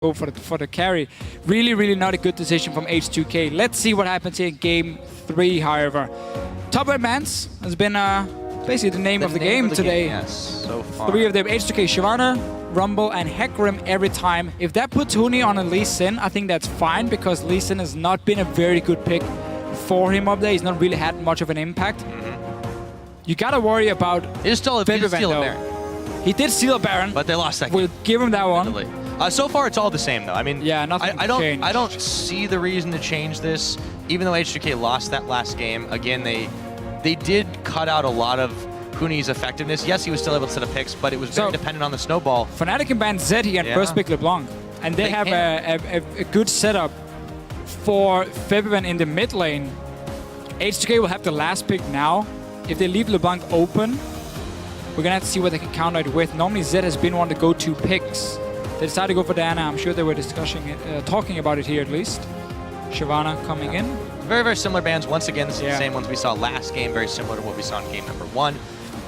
go for the carry. Really, really not a good decision from H2k. Let's see what happens here in game 3, however. Top red mans has been basically the name of the game today. Yes, so far. 3 of them, H2k, Shyvana, Rumble, and Hecarim every time. If that puts Huni on a Lee Sin, I think that's fine, because Lee Sin has not been a very good pick for him up there. He's not really had much of an impact. You gotta worry about He did steal a Baron. He did steal a Baron, But they lost that game. We'll give him that one. So far, it's all the same, though. I mean, yeah, nothing I don't see the reason to change this. Even though H2k lost that last game, again, they did cut out a lot of Huni's effectiveness. Yes, he was still able to set up picks, but it was very dependent on the snowball. Fnatic can ban Zed here and first pick LeBlanc. And they have a good setup for Febiven in the mid lane. H2k will have the last pick now. If they leave LeBlanc open, we're gonna have to see what they can counter it with. Normally Zed has been one of the go-to picks. They decided to go for Diana. I'm sure they were discussing it, talking about it here at least. Shyvana coming in. Very, very similar bans. Once again, this is the same ones we saw last game. Very similar to what we saw in game number 1.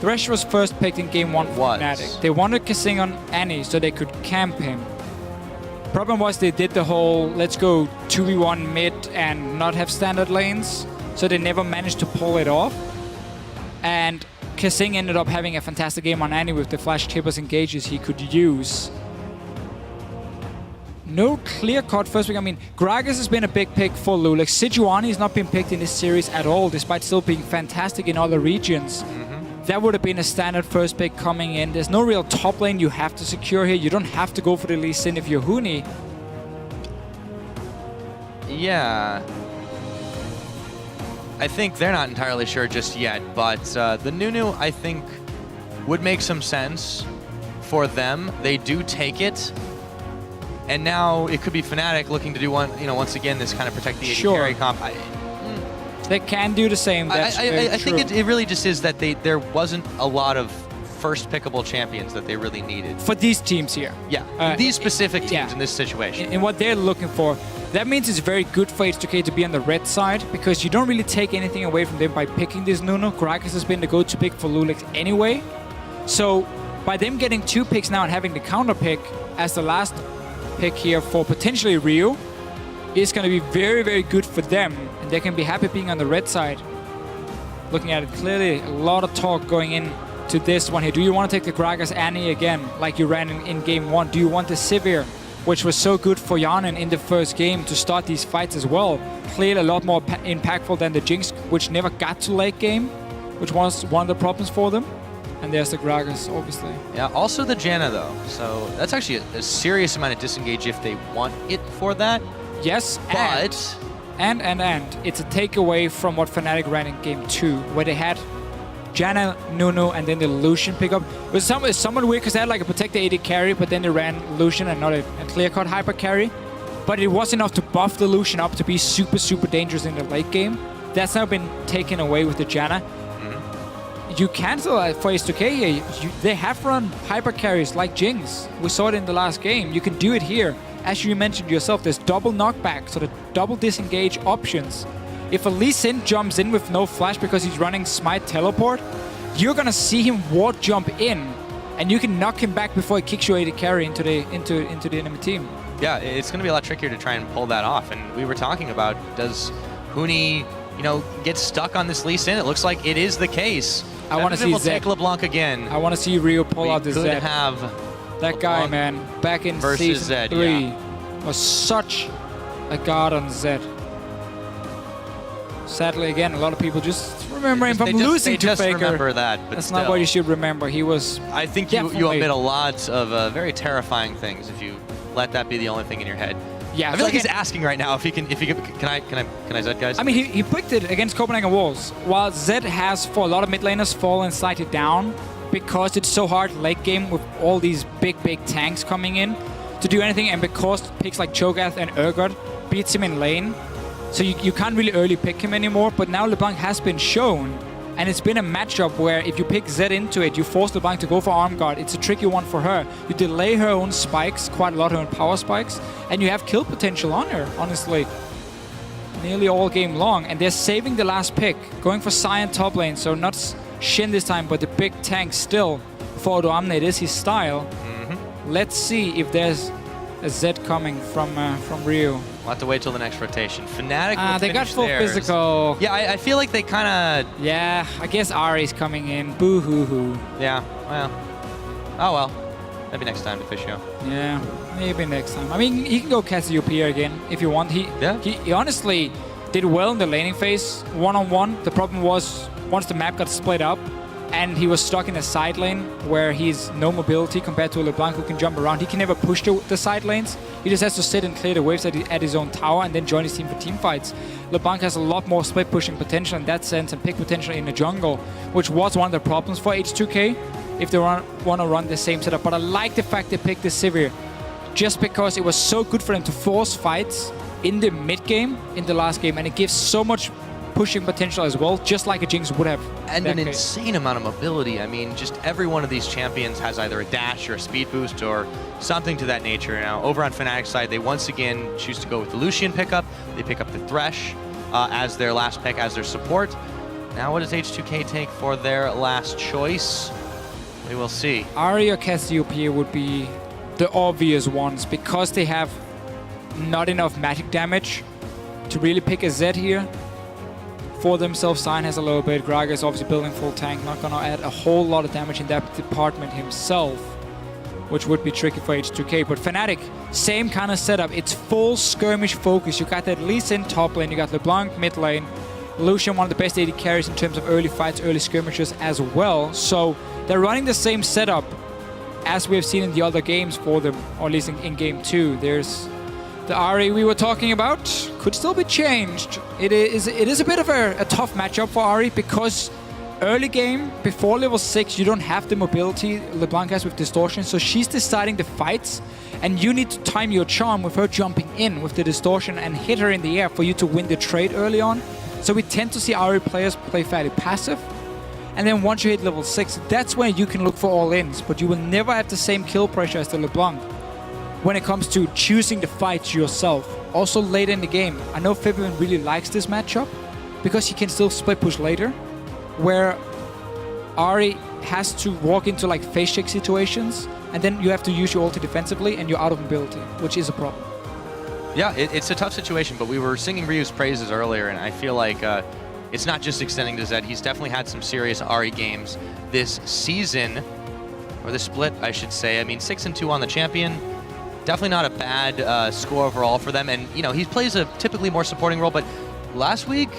Thresh was first picked in game 1 for Fnatic. They wanted Kissing on Annie so they could camp him. Problem was they did the whole let's go 2v1 mid and not have standard lanes. So they never managed to pull it off. And Kissing ended up having a fantastic game on Annie with the flash tippers engages he could use. No clear-cut first pick. I mean, Gragas has been a big pick for Lulek. Sejuani has not been picked in this series at all, despite still being fantastic in other regions. That would have been a standard first pick coming in. There's no real top lane you have to secure here. You don't have to go for the Lee Sin if you're Huni. Yeah. I think they're not entirely sure just yet, but the Nunu, I think, would make some sense for them. They do take it. And now it could be Fnatic looking to do one, once again, this kind of protect the AD carry comp. They can do the same. That's I think it really just is that there wasn't a lot of first pickable champions that they really needed. For these teams here. Yeah, these specific teams in this situation. In what they're looking for. That means it's very good for H2k to be on the red side, because you don't really take anything away from them by picking this Nunu. Gragas has been the go-to pick for Lulek anyway. So by them getting 2 picks now and having the counter pick as the last pick here for potentially Ryu is going to be very, very good for them, and they can be happy being on the red side. Looking at it clearly, a lot of talk going in to this one here. Do you want to take the Gragas Annie again like you ran in game 1? Do you want the Sivir, which was so good for Yanin in the first game to start these fights as well? Clearly a lot more impactful than the Jinx, which never got to late game, which was one of the problems for them. And there's the Gragas, obviously. Yeah, also the Janna, though. So that's actually a serious amount of disengage if they want it for that. Yes, but... And it's a takeaway from what Fnatic ran in game 2, where they had Janna, Nunu, and then the Lucian pickup. It was somewhat weird because they had like a protect the AD carry, but then they ran Lucian and not a clear-cut hyper carry. But it was enough to buff the Lucian up to be super, super dangerous in the late game. That's now been taken away with the Janna. You cancel for H2k here. They have run hyper carries like Jinx. We saw it in the last game. You can do it here. As you mentioned yourself, there's double knockback, so the double disengage options. If a Lee Sin jumps in with no flash because he's running Smite Teleport, you're gonna see him ward jump in, and you can knock him back before he kicks your AD carry into the enemy team. Yeah, it's gonna be a lot trickier to try and pull that off. And we were talking about, does Huni, get stuck on this Lee Sin? It looks like it is the case. I want to see Zed. Take LeBlanc again. I want to see Rio pull out the Zed. We could have that guy, man, back in season 3 was such a god on Zed. Sadly, again, a lot of people just remember him from losing to Faker. Remember that, but that's not what you should remember. He was. I think you omit a lot of very terrifying things if you let that be the only thing in your head. Yeah, I feel like he's asking right now if he can. Can I Zed, guys? I mean, he picked it against Copenhagen Wolves, while Zed has for a lot of mid laners fallen slightly down because it's so hard late game with all these big tanks coming in to do anything, and because picks like Cho'Gath and Urgot beats him in lane, so you can't really early pick him anymore. But now LeBlanc has been shown, and it's been a matchup where if you pick Zed into it, you force LeBlanc to go for arm guard. It's a tricky one for her. You delay her own spikes, quite a lot of her own power spikes, and you have kill potential on her, honestly. Nearly all game long, and they're saving the last pick, going for Sion top lane, so not Shin this time, but the big tank still for Odoamne. It is his style. Let's see if there's a Z coming from Rio. We'll have to wait till the next rotation. Fnatic will They got finish full theirs. physical. Yeah, I feel like they kind of... Yeah, I guess Ari's coming in. Boo-hoo-hoo. Yeah, well. Oh, well. Maybe next time, Deficio. Yeah, maybe next time. I mean, he can go Cassiopeia again if you want. He honestly did well in the laning phase, one-on-one. The problem was, once the map got split up, and he was stuck in a side lane where he's no mobility compared to LeBlanc who can jump around. He can never push the side lanes. He just has to sit and clear the waves at his own tower and then join his team for team fights. LeBlanc has a lot more split pushing potential in that sense and pick potential in the jungle, which was one of the problems for H2k if they want to run the same setup. But I like the fact they picked the Sivir just because it was so good for them to force fights in the mid game in the last game, and it gives so much pushing potential as well, just like a Jinx would have. And an insane amount of mobility. I mean, just every one of these champions has either a dash or a speed boost or something to that nature. Now, over on Fnatic's side, they once again choose to go with the Lucian pickup. They pick up the Thresh as their last pick, as their support. Now, what does H2k take for their last choice? We will see. Ahri or Cassiopeia would be the obvious ones because they have not enough magic damage to really pick a Z here. For themselves, Sign has a little bit. Graga is obviously building full tank, not gonna add a whole lot of damage in that department himself, which would be tricky for H2k. But Fnatic, same kind of setup. It's full skirmish focus. You got that Lee Sin top lane, you got LeBlanc mid lane, Lucian one of the best AD carries in terms of early fights, early skirmishes as well. So they're running the same setup as we have seen in the other games for them, or at least in game 2. There's the Ahri we were talking about, could still be changed. It is a bit of a tough matchup for Ahri because early game, before level 6, you don't have the mobility LeBlanc has with Distortion, so she's deciding the fights, and you need to time your charm with her jumping in with the Distortion and hit her in the air for you to win the trade early on. So we tend to see Ahri players play fairly passive, and then once you hit level 6, that's when you can look for all-ins, but you will never have the same kill pressure as the LeBlanc when it comes to choosing the fights yourself. Also later in the game, I know Fabian really likes this matchup because he can still split push later, where Ahri has to walk into like face check situations, and then you have to use your ulti defensively and you're out of mobility, which is a problem. Yeah, it's a tough situation, but we were singing Ryu's praises earlier, and I feel like it's not just extending to Zed. He's definitely had some serious Ahri games this season, or this split, I should say. I mean, 6-2 on the champion. Definitely not a bad score overall for them, and you know he plays a typically more supporting role. But last week,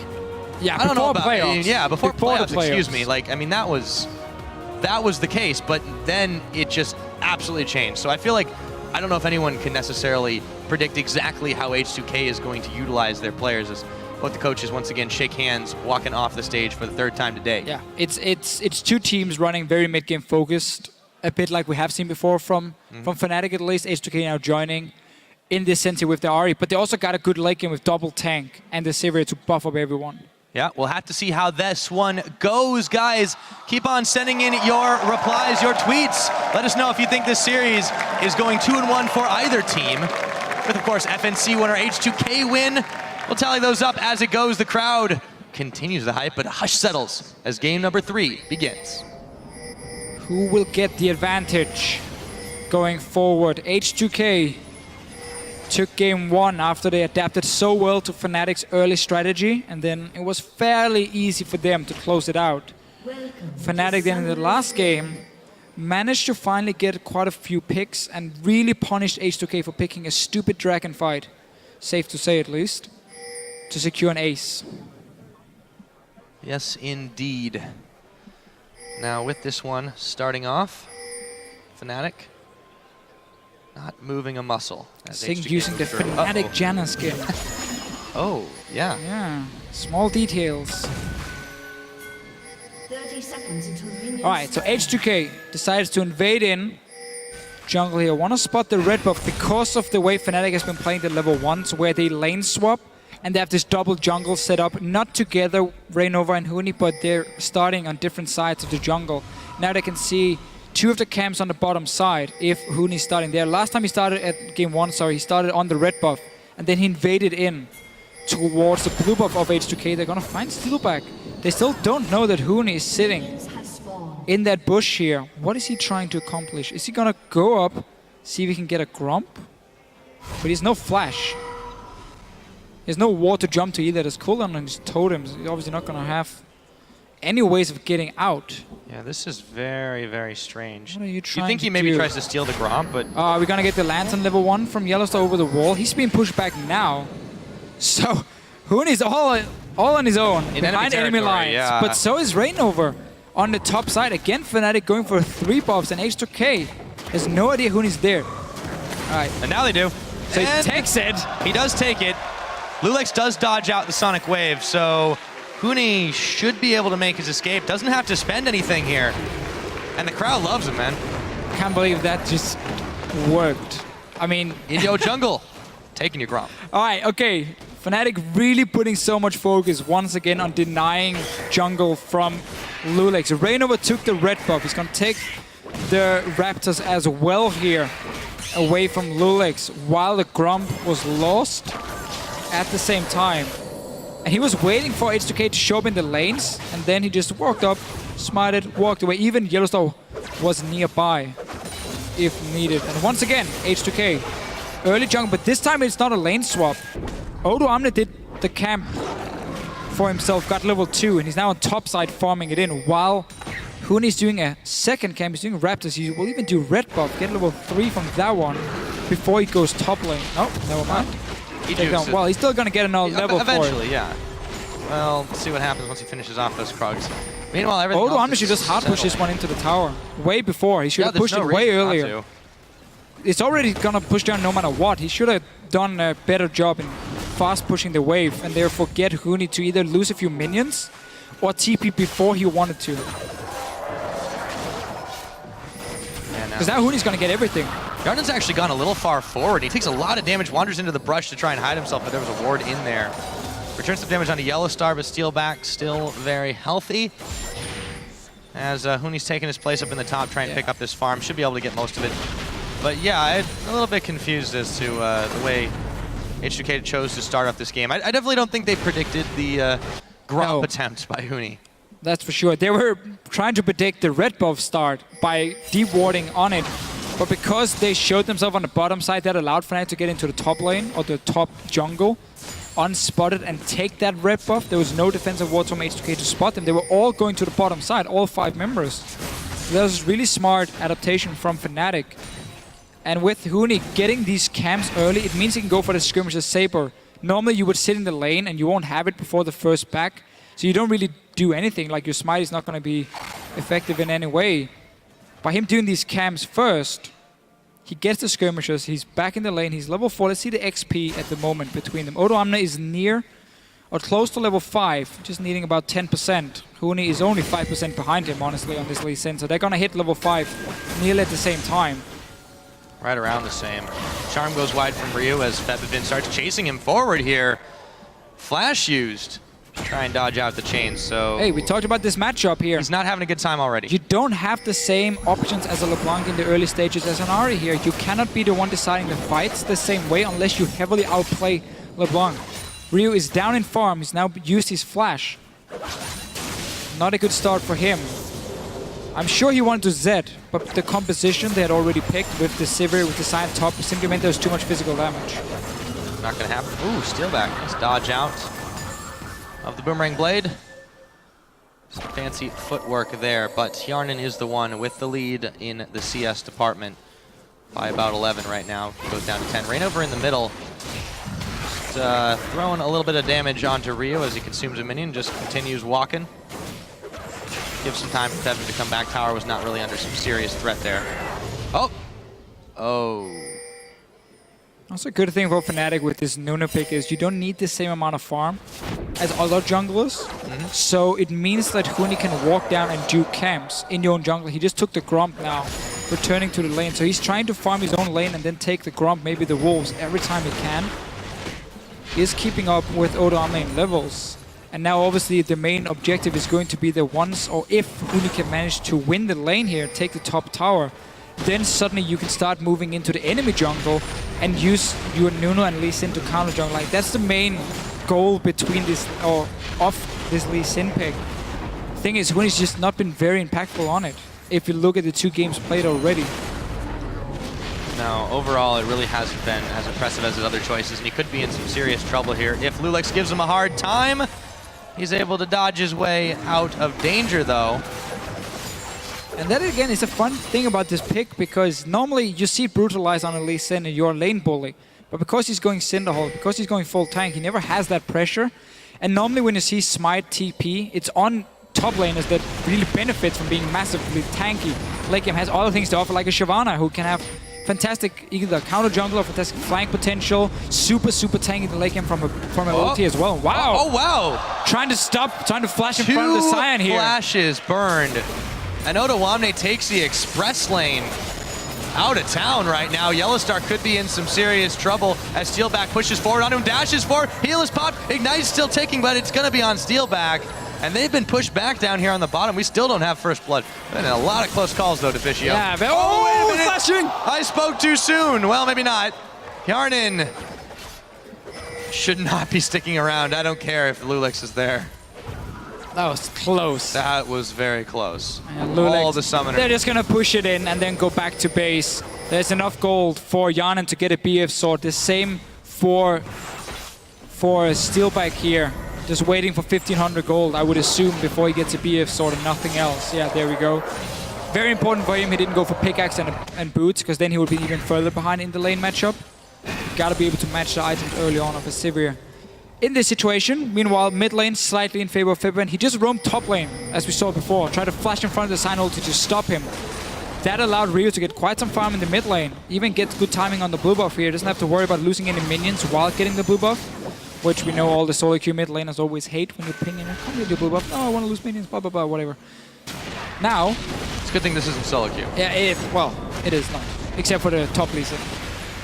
yeah, I don't know about playoffs. Yeah, before playoffs, the playoffs. Excuse me. Like I mean that was the case, but then it just absolutely changed. So I feel like I don't know if anyone can necessarily predict exactly how H2k is going to utilize their players. As both the coaches once again shake hands, walking off the stage for the 3rd time today. Yeah, it's two teams running very mid game focused. A bit like we have seen before from Fnatic at least. H2k now joining in this sense with the Ahri, but they also got a good late game with double tank and the Sivir to buff up everyone. Yeah, we'll have to see how this one goes, guys. Keep on sending in your replies, your tweets. Let us know if you think this series is going 2-1 for either team. With, of course, FNC winner H2k win. We'll tally those up as it goes. The crowd continues the hype, but hush settles as game number 3 begins. Who will get the advantage going forward? H2k took game 1 after they adapted so well to Fnatic's early strategy, and then it was fairly easy for them to close it out. Fnatic then in the last game managed to finally get quite a few picks and really punished H2k for picking a stupid dragon fight, safe to say at least, to secure an ace. Yes, indeed. Now with this one starting off, Fnatic not moving a muscle. Sing using the Fnatic Janna skin. Oh, yeah. Yeah, small details. 30 seconds until minions. Alright, so H2k decides to invade in jungle here. Want to spot the red buff because of the way Fnatic has been playing the level 1s, where they lane swap and they have this double jungle set up, not together, Raynova and Huni, but they're starting on different sides of the jungle. Now they can see 2 of the camps on the bottom side if Huni's starting there. Last time he started at game 1, he started on the red buff, and then he invaded in towards the blue buff of H2k. They're gonna find Steelback. They still don't know that Huni is sitting in that bush here. What is he trying to accomplish? Is he gonna go up, see if he can get a Grump? But he's no flash. There's no wall to jump to either. There's cooldown on his totems. He's obviously not gonna have any ways of getting out. Yeah, this is very, very strange. What are you You trying think to he maybe do? tries to steal the Gromp, but We're gonna get the Lantern level 1 from Yellowstone over the wall. He's being pushed back now. So, Hooney's all on his own in behind enemy lines. yeah. But so is Rainover on the top side. Again, Fnatic going for 3 buffs, and H2k has no idea Hooney's there. Alright, and now they do. so he And takes it. he does take it. Lulex does dodge out the Sonic Wave, so Hooney should be able to make his escape. Doesn't have to spend anything here. And the crowd loves him, man. Can't believe that just worked. I mean, Indio Jungle, taking your Gromp. alright, okay. Fnatic really putting so much focus once again on denying jungle from Lulex. Rainover took the red buff. He's gonna take the Raptors as well here away from Lulex while the Gromp was lost at the same time. And he was waiting for H2k to show up in the lanes, and then he just walked up, smited, walked away. Even Yellowstone was nearby if needed. And once again, H2k, early jungle, but this time it's not a lane swap. Odo Amne did the camp for himself, got level 2, and he's now on top side farming it in, while Hooney's doing a second camp. He's doing Raptors. He will even do red buff, get level 3 from that one before he goes top lane. Oh, never mind. He Take down. juiced it. Well, he's still gonna get another level for it. Eventually, yeah. Well, let's see what happens once he finishes off those Krugs. Meanwhile, everything Odo else Amne is should just hard push this settling. one into the tower. Way before. He should have there's pushed no it way reason not earlier. to. It's already gonna push down no matter what. He should have done a better job in fast pushing the wave and therefore get Hooney to either lose a few minions or TP before he wanted to. Because now Hooney's gonna get everything. Yarden's actually gone a little far forward. He takes a lot of damage, wanders into the brush to try and hide himself, but there was a ward in there. Returns some damage onto Yellow Star, but Steel back still very healthy. As Hooney's taking his place up in the top, trying to pick up this farm. Should be able to get most of it. But yeah, I'm a little bit confused as to the way H2k chose to start off this game. I definitely don't think they predicted the Gromp attempt by Hooney. That's for sure. They were trying to predict the red buff start by deep warding on it. But because they showed themselves on the bottom side, that allowed Fnatic to get into the top lane or the top jungle unspotted and take that red buff. There was no defensive wards from H2k to spot them. They were all going to the bottom side, all 5 members. So that was really smart adaptation from Fnatic. And with Hooney getting these camps early, it means he can go for the skirmisher Saber. Normally you would sit in the lane and you won't have it before the first back. So you don't really do anything, like your smite is not going to be effective in any way. By him doing these camps first, he gets the skirmishers, he's back in the lane, he's level 4. Let's see the XP at the moment between them. Odo Amne is near or close to level 5, just needing about 10%. Hooney is only 5% behind him, honestly, on this Lee Sin. So they're going to hit level 5 nearly at the same time. Right around the same. Charm goes wide from Ryu as Febivin starts chasing him forward here. Flash used to try and dodge out the chain, so... Hey, we talked about this matchup here. He's not having a good time already. You don't have the same options as a LeBlanc in the early stages as an Ahri here. You cannot be the one deciding the fights the same way unless you heavily outplay LeBlanc. Ryu is down in farm. He's now used his flash. Not a good start for him. I'm sure he wanted to Z, but the composition they had already picked with the Sivir, with the Sign top, simply meant there was too much physical damage. Not going to happen. Ooh, Steelback. Nice dodge out of the Boomerang Blade. Some fancy footwork there, but Hjarnan is the one with the lead in the CS department by about 11 right now. Goes down to 10. Rainover in the middle. Just, throwing a little bit of damage onto Ryu as he consumes a minion, just continues walking. Gives some time for Tevin to come back. Tower was not really under some serious threat there. Oh! Oh. Also a good thing for Fnatic with this Nunu pick is you don't need the same amount of farm as other junglers. So it means that Hooney can walk down and do camps in your own jungle. He just took the Gromp now, returning to the lane. So he's trying to farm his own lane and then take the Gromp, maybe the Wolves, every time he can. He is keeping up with Odo Amne in levels. And now obviously the main objective is going to be the once or if Hooney can manage to win the lane here, take the top tower, then suddenly you can start moving into the enemy jungle and use your Nunu and Lee Sin to counter jungle. Like that's the main goal between this or of this Lee Sin pick. Thing is, Hooney's just not been very impactful on it. If you look at the 2 games played already. No, overall, it really hasn't been as impressive as his other choices, and he could be in some serious trouble here. If Lulix gives him a hard time, he's able to dodge his way out of danger, though. And that, again, is a fun thing about this pick, because normally you see Brutalize on a Lee Sin and you're a lane bully. But because he's going Cinderhole, because he's going full tank, he never has that pressure. And normally when you see Smite TP, it's on top laners that really benefits from being massively tanky. Late game has other things to offer, like a Shyvana, who can have fantastic either counter jungle or fantastic flank potential, super tanky in the late game from a ulti as well. Wow! Oh wow! Trying to flash in front of the Sion here. 2 flashes burned. And Ottawamne takes the express lane out of town right now. Yellowstar could be in some serious trouble as Steelback pushes forward on him, dashes forward, heal is popped, Ignite's still ticking, but it's gonna be on Steelback. And they've been pushed back down here on the bottom. We still don't have first blood. Been a lot of close calls though, Deficio. Yeah, wait a minute. flashing! I spoke too soon. Well, maybe not. Yarnin should not be sticking around. I don't care if Lulix is there. That was close. That was very close. And Lulix, all the summoners. they're just gonna push it in and then go back to base. There's enough gold for Yarnin to get a BF sword. The same for Steelback here. Just waiting for 1500 gold, I would assume, before he gets a BF sword and nothing else. Yeah, there we go. Very important for him, he didn't go for pickaxe and boots, because then he would be even further behind in the lane matchup. Gotta be able to match the items early on of a Sivir. In this situation, meanwhile, mid lane slightly in favor of Fibben. He just roamed top lane, as we saw before, tried to flash in front of the Sign ulti to stop him. That allowed Rio to get quite some farm in the mid lane, even get good timing on the blue buff here. Doesn't have to worry about losing any minions while getting the blue buff, which we know all the solo queue mid laners always hate when you ping in. Come get your blue buff. No, I want to lose minions, blah, blah, blah, whatever. Now... It's a good thing this isn't solo queue. Yeah, it is not. Except for the top Lisa,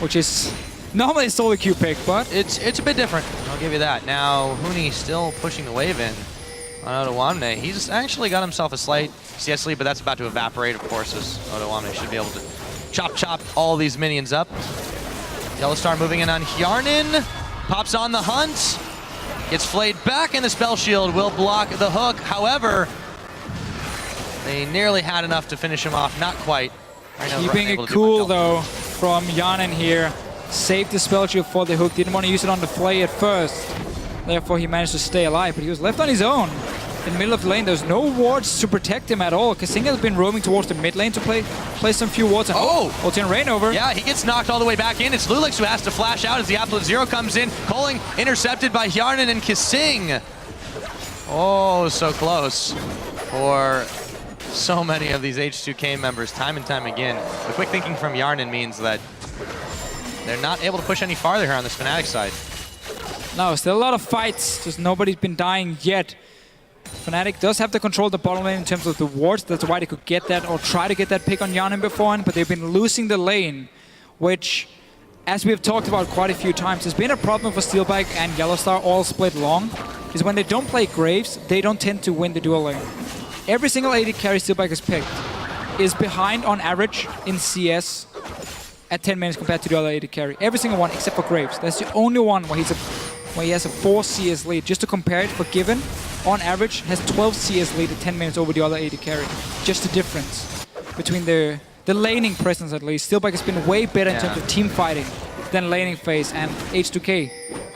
which is normally a solo queue pick, but... It's a bit different, I'll give you that. Now, Huni still pushing the wave in on Ottawamne. He's actually got himself a slight CS lead, but that's about to evaporate, of course, as Ottawamne should be able to chop all these minions up. Yellowstar moving in on Hjarnin. Pops on the hunt, gets flayed back, and the spell shield will block the hook. However, they nearly had enough to finish him off. Not quite. Keeping it cool, though, from Yarnin here. Saved the spell shield for the hook. Didn't want to use it on the flay at first. Therefore, he managed to stay alive, but he was left on his own. In the middle of the lane, there's no wards to protect him at all. Kasinga has been roaming towards the mid lane to play some few wards. And ulti Rain over. Yeah, he gets knocked all the way back in. It's Lulix who has to flash out as the Absolute Zero comes in. Culling intercepted by Hjarnin and Kasing. Oh, so close for so many of these H2k members time and time again. The quick thinking from Hjarnin means that they're not able to push any farther here on this Fnatic side. No, still a lot of fights, just nobody's been dying yet. Fnatic does have to control the bottom lane in terms of the wards. That's why they could get that or try to get that pick on Yarnin beforehand, but they've been losing the lane, which, as we have talked about quite a few times, has been a problem for Steelback and Yellowstar all split long, is when they don't play Graves, they don't tend to win the dual lane. Every single AD carry Steelback has picked is behind on average in CS at 10 minutes compared to the other AD carry. Every single one except for Graves. That's the only one where he has a 4 CS lead. Just to compare it, Forgiven, on average, has 12 CS lead at 10 minutes over the other AD carry. Just the difference between the laning presence, at least. Steelback has been way better in terms of team fighting than laning phase, and H2k.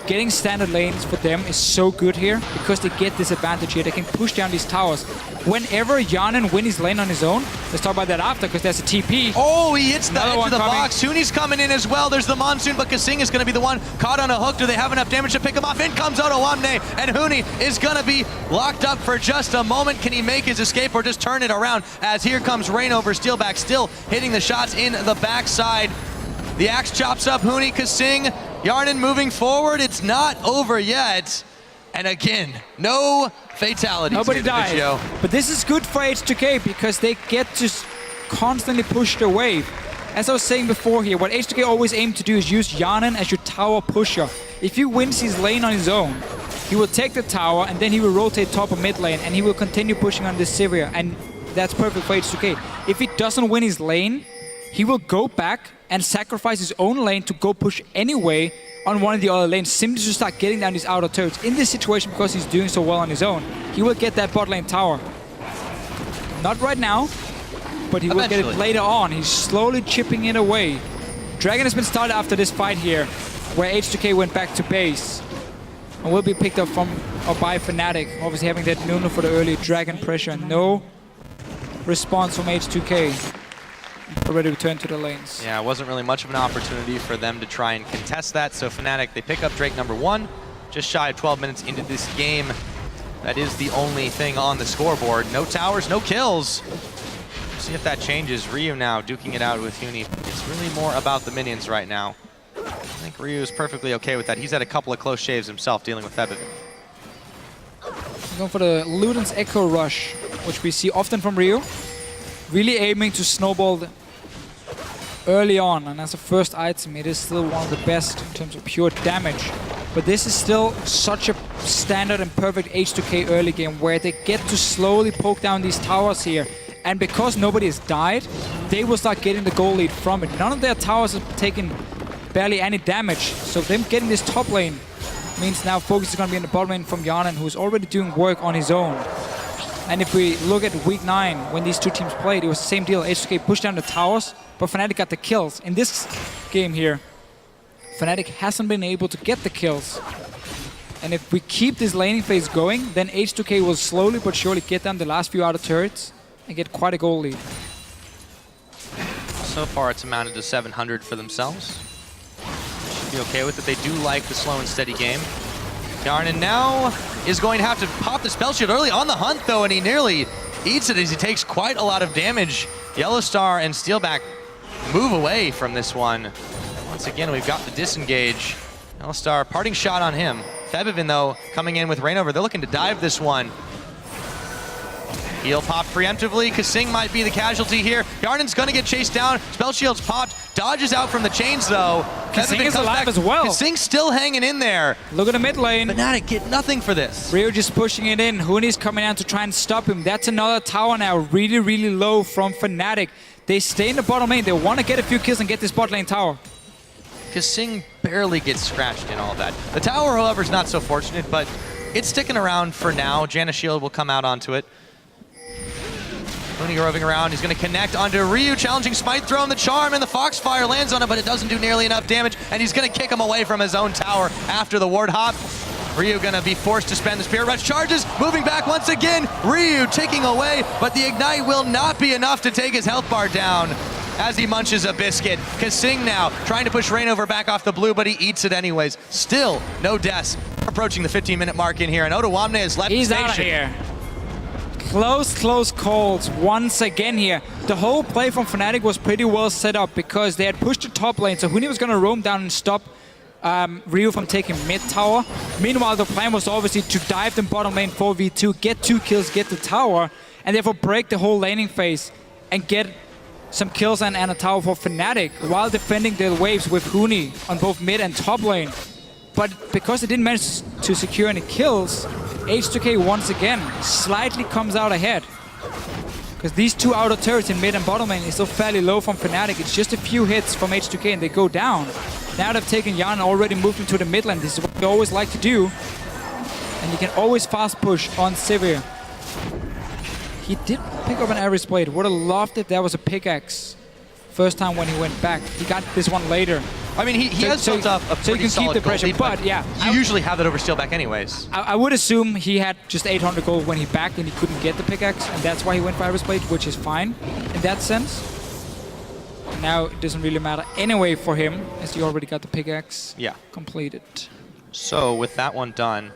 Getting standard lanes for them is so good here because they get this advantage here. They can push down these towers. Whenever Yarnin wins his lane on his own, let's talk about that after because there's a TP. Oh, he hits the edge of the coming. box. Huni's coming in as well. There's the Monsoon, but Kasing is going to be the one caught on a hook. Do they have enough damage to pick him off? In comes Ottawamne, and Huni is going to be locked up for just a moment. Can he make his escape or just turn it around as here comes Rain over Steelback, still hitting the shots in the backside. The axe chops up Huni, Kasing. Yarnin moving forward. It's not over yet. And again, no fatalities. Nobody died. But this is good for H2k because they get to constantly push the wave. As I was saying before here, what H2k always aim to do is use Yarnin as your tower pusher. If he wins his lane on his own, he will take the tower and then he will rotate top or mid lane and he will continue pushing on this Sivir, and that's perfect for H2k. If he doesn't win his lane, he will go back and sacrifice his own lane to go push anyway on one of the other lanes, simply to start getting down these outer turrets. In this situation, because he's doing so well on his own, he will get that bot lane tower. Not right now, but he will get it later on. He's slowly chipping it away. Dragon has been started after this fight here, where H2k went back to base. And will be picked up from or by Fnatic. Obviously having that Nunu for the early Dragon pressure. No response from H2k. Already returned to the lanes. Yeah, it wasn't really much of an opportunity for them to try and contest that. So Fnatic, they pick up Drake #1. Just shy of 12 minutes into this game. That is the only thing on the scoreboard. No towers, no kills. See if that changes. Ryu now duking it out with Huni. It's really more about the minions right now. I think Ryu is perfectly okay with that. He's had a couple of close shaves himself dealing with Febivin. Going for the Luden's Echo Rush, which we see often from Ryu. Really aiming to snowball early on, and as a first item, it is still one of the best in terms of pure damage. But this is still such a standard and perfect H2k early game where they get to slowly poke down these towers here. And because nobody has died, they will start getting the goal lead from it. None of their towers have taken barely any damage. So them getting this top lane means now focus is going to be in the bottom lane from Yanan, who's already doing work on his own. And if we look at week 9, when these two teams played, it was the same deal. H2k pushed down the towers, but Fnatic got the kills. In this game here, Fnatic hasn't been able to get the kills. And if we keep this laning phase going, then H2k will slowly but surely get down the last few outer turrets and get quite a goal lead. So far, it's amounted to 700 for themselves. Should be okay with it. They do like the slow and steady game. Yarnan now is going to have to pop the spell shield early on the hunt, though, and he nearly eats it as he takes quite a lot of damage. Yellowstar and Steelback move away from this one. Once again, we've got the disengage. Yellowstar, parting shot on him. Febivin, though, coming in with Rainover. They're looking to dive this one. Heal popped preemptively. Kasing might be the casualty here. Yarnan's gonna get chased down. Spell shield's popped. Dodges out from the chains, though. Kasing is alive as well. Kasing's still hanging in there. Look at the mid lane. Fnatic get nothing for this. Ryu just pushing it in. Huni's coming out to try and stop him. That's another tower now, really, really low from Fnatic. They stay in the bottom lane. They want to get a few kills and get this bot lane tower. Kasing barely gets scratched in all that. The tower, however, is not so fortunate, but it's sticking around for now. Janna Shield will come out onto it. Huni roving around, he's going to connect onto Ryu, challenging Smite Throw, and the Charm, and the Foxfire lands on it, but it doesn't do nearly enough damage, and he's going to kick him away from his own tower after the Ward Hop. Ryu going to be forced to spend the Spirit Rush. Charges, moving back once again. Ryu ticking away, but the Ignite will not be enough to take his health bar down as he munches a biscuit. Kasing now trying to push Rainover back off the blue, but he eats it anyways. Still no deaths. Approaching the 15-minute mark in here, and Ottawamne has left the station. He's out of here. Close calls once again here. The whole play from Fnatic was pretty well set up because they had pushed the top lane, so Huni was going to roam down and stop Ryu from taking mid tower. Meanwhile, the plan was obviously to dive them bottom lane 4v2, get 2 kills, get the tower, and therefore break the whole laning phase and get some kills and a tower for Fnatic while defending the waves with Huni on both mid and top lane. But because they didn't manage to secure any kills, H2k once again slightly comes out ahead. Because these two outer turrets in mid and bottom lane is still fairly low from Fnatic. It's just a few hits from H2k and they go down. Now they've taken Yana and already moved into the mid lane. This is what they always like to do. And you can always fast push on Sivir. He did pick up an Ares Blade. Would have loved if that was a pickaxe. First time when he went back. He got this one later. I mean, he has built up a pretty solid keep the pressure, lead, but yeah. You usually have that over Steelback anyways. I would assume he had just 800 gold when he backed and he couldn't get the pickaxe, and that's why he went for Ares Blade, which is fine in that sense. Now it doesn't really matter anyway for him, as he already got the pickaxe completed. So with that one done,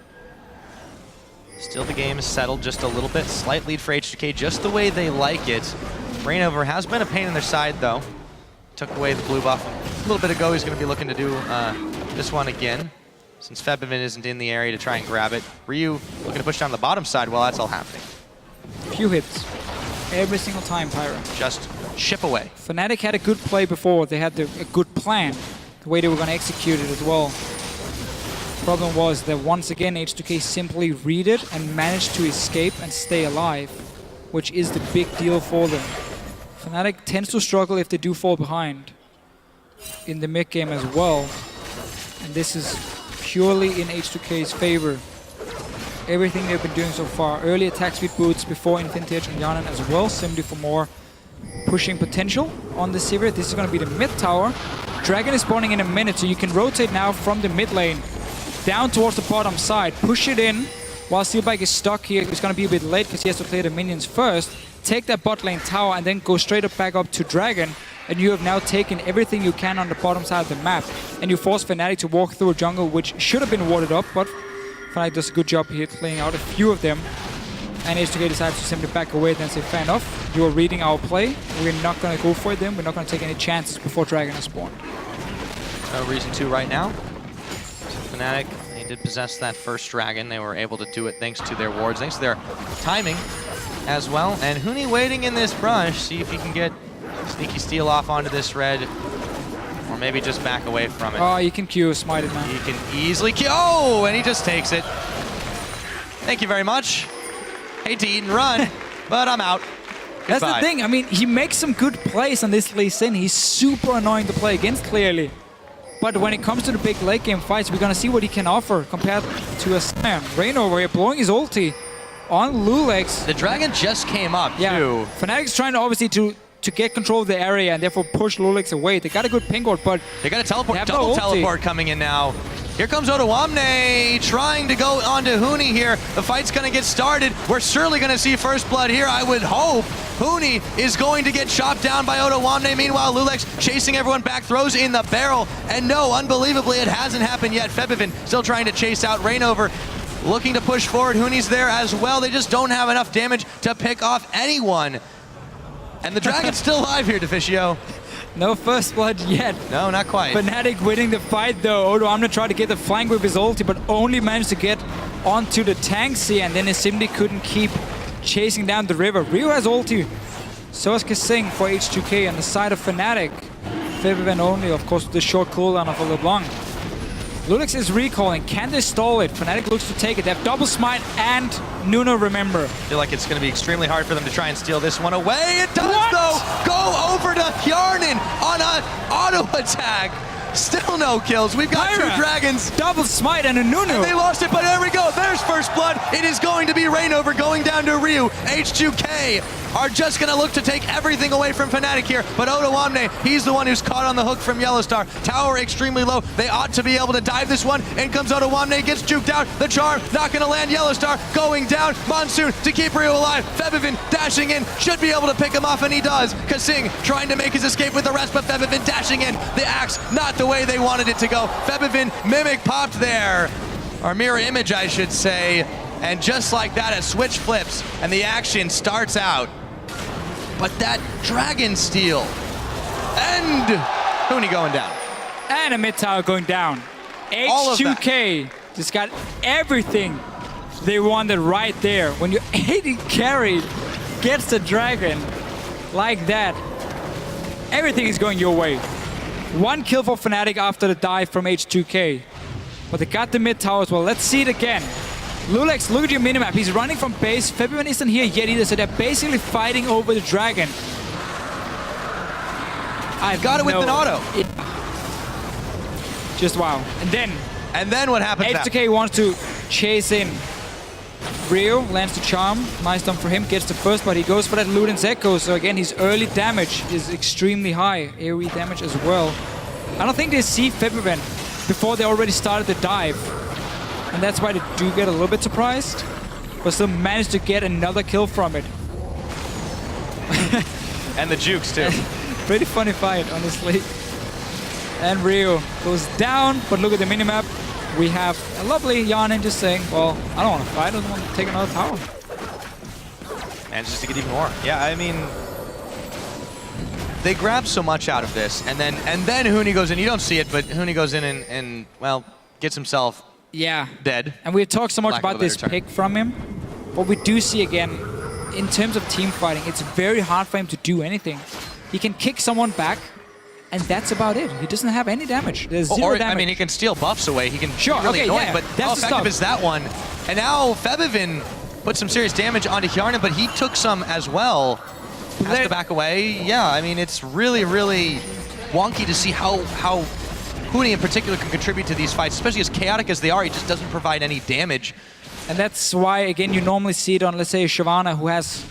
still the game is settled just a little bit. Slight lead for H2k, just the way they like it. Rainover has been a pain in their side though. Took away the blue buff a little bit ago. He's going to be looking to do this one again, since Febivin isn't in the area to try and grab it. Ryu looking to push down the bottom side while that's all happening. Few hits. Every single time, Pyro. Just chip away. Fnatic had a good play before. They had a good plan, the way they were going to execute it as well. Problem was that once again, H2k simply read it and managed to escape and stay alive, which is the big deal for them. Fnatic tends to struggle if they do fall behind in the mid game as well. And this is purely in H2k's favor. Everything they've been doing so far. Early attack speed boots before Infinity Edge and Yanan as well, simply for more pushing potential on the Sivir. This is going to be the mid tower. Dragon is spawning in a minute, so you can rotate now from the mid lane down towards the bottom side, push it in, while Steelbike is stuck here. He's going to be a bit late because he has to clear the minions first. Take that bot lane tower and then go straight up back up to Dragon. And you have now taken everything you can on the bottom side of the map. And you force Fnatic to walk through a jungle which should have been warded up, but Fnatic does a good job here clearing out a few of them. And H2k decides to simply back away and say, fair enough, you are reading our play. We're not going to go for them. We're not going to take any chances before Dragon is spawned. No reason to right now. Fnatic, they did possess that first Dragon. They were able to do it thanks to their wards, thanks to their timing as well. And Huni waiting in this brush, see if he can get sneaky steal off onto this red, or maybe just back away from it. Oh, you can Q smite it, man. He can easily Q. Oh, and he just takes it. Thank you very much. Hate to eat and run, but I'm out. That's Goodbye. the thing. I mean, he makes some good plays on this Lee Sin. He's super annoying to play against, clearly. But when it comes to the big late game fights, we're going to see what he can offer compared to a Sion. Rainover here blowing his ulti on Lulex. The Dragon just came up, too. Fnatic's trying to obviously to get control of the area and therefore push Lulex away. They got a good ping ward, but they got a teleport, no double ulti. teleport coming in now. Here comes Otawamne trying to go onto Huni here. The fight's going to get started. We're certainly going to see first blood here, I would hope. Huni is going to get chopped down by Otawamne. Meanwhile, Lulex chasing everyone back, throws in the barrel. And no, unbelievably, it hasn't happened yet. Febivin still trying to chase out Rainover, looking to push forward. Huni's there as well. They just don't have enough damage to pick off anyone. And the Dragon's still alive here, Deficio. No first blood yet. No, not quite. Fnatic winning the fight though. Otawamne tried to get the flank with his ulti, but only managed to get onto the tanks here, and then he simply couldn't keep chasing down the river. Rio has ulti. So has Kasing for H2k on the side of Fnatic. Febivin only, of course, with the short cooldown of a LeBlanc. Lulex is recalling. Can they stall it? Fnatic looks to take it. They have double smite and Nuno, remember. I feel like it's going to be extremely hard for them to try and steal this one away. It does, though. Go over to Hjarnan on an auto attack. Still no kills. We've got Pyra. two Dragons. Double smite and a Nuno. And they lost it, but there we go. There's first blood. It is going to be Rainover going down to Ryu. H2k are just going to look to take everything away from Fnatic here, but Otawamne, he's the one who's caught on the hook from Yellowstar. Tower extremely low. They ought to be able to dive this one. In comes Otawamne, gets juked out. The charm not going to land. Yellowstar going down. Monsoon to keep Ryu alive. Febivin dashing in, should be able to pick him off, and he does. Kasing trying to make his escape with the rest, but Febivin dashing in. The axe not the way they wanted it to go. Febivin Mimic popped there, or mirror image I should say, and just like that a switch flips and the action starts out. But that Dragon steal, and Huni going down. And a mid tower going down. H2k just got everything they wanted right there. When your AD carry gets the Dragon like that, everything is going your way. One kill for Fnatic after the dive from H2k. But they got the mid tower as well. Let's see it again. Lulex, look at your minimap. He's running from base. Febivin isn't here yet either, so they're basically fighting over the Dragon. I've got it with an auto. Just wow. And then what happens now? H2k wants to chase in. Rio lands the charm. Nice done for him. Gets the first, but he goes for that Luden's Echo. So again, his early damage is extremely high. AoE damage as well. I don't think they see Febivin before they already started the dive. And that's why they do get a little bit surprised, but still managed to get another kill from it. And the jukes too. Pretty funny fight, honestly. And Rio goes down, but look at the minimap. We have a lovely Hjarnan just saying, well, I don't want to fight, I don't want to take another tower. And just to get even more. Yeah, I mean, they grab so much out of this, and then Huni goes in. You don't see it, but Huni goes in and well, gets himself dead. And we talked so much about this pick from him. What we do see again, in terms of team fighting, it's very hard for him to do anything. He can kick someone back, and that's about it. He doesn't have any damage. There's zero damage. I mean, he can steal buffs away. He can sure, really okay, annoying, but how effective is that one? And now Febivin put some serious damage onto Hjarnan, but he took some as well. Has to back away. Yeah, I mean, it's really, really wonky to see how Huni in particular can contribute to these fights, especially as chaotic as they are. He just doesn't provide any damage. And that's why, again, you normally see it on, let's say, Shyvana, who has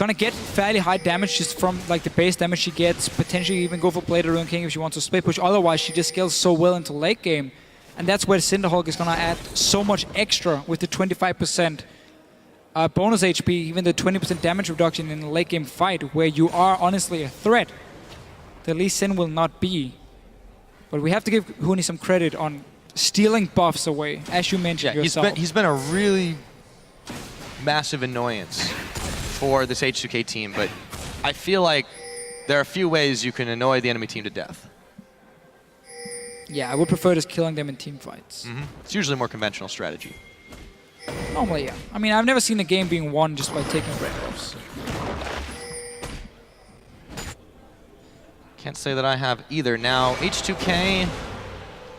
gonna get fairly high damage just from like the base damage she gets, potentially even go for Blade of Ruin King if she wants to split push. Otherwise, she just scales so well into late game. And that's where Cinderhulk is gonna add so much extra with the 25% bonus HP, even the 20% damage reduction in a late game fight where you are honestly a threat. The Lee Sin will not be. But we have to give Huni some credit on stealing buffs away, as you mentioned yourself. He's been a really massive annoyance for this H2k team, but I feel like there are a few ways you can annoy the enemy team to death. Yeah, I would prefer just killing them in team fights. It's usually a more conventional strategy. Normally, yeah. I mean, I've never seen a game being won just by taking red buffs. Can't say that I have either. Now, H2k,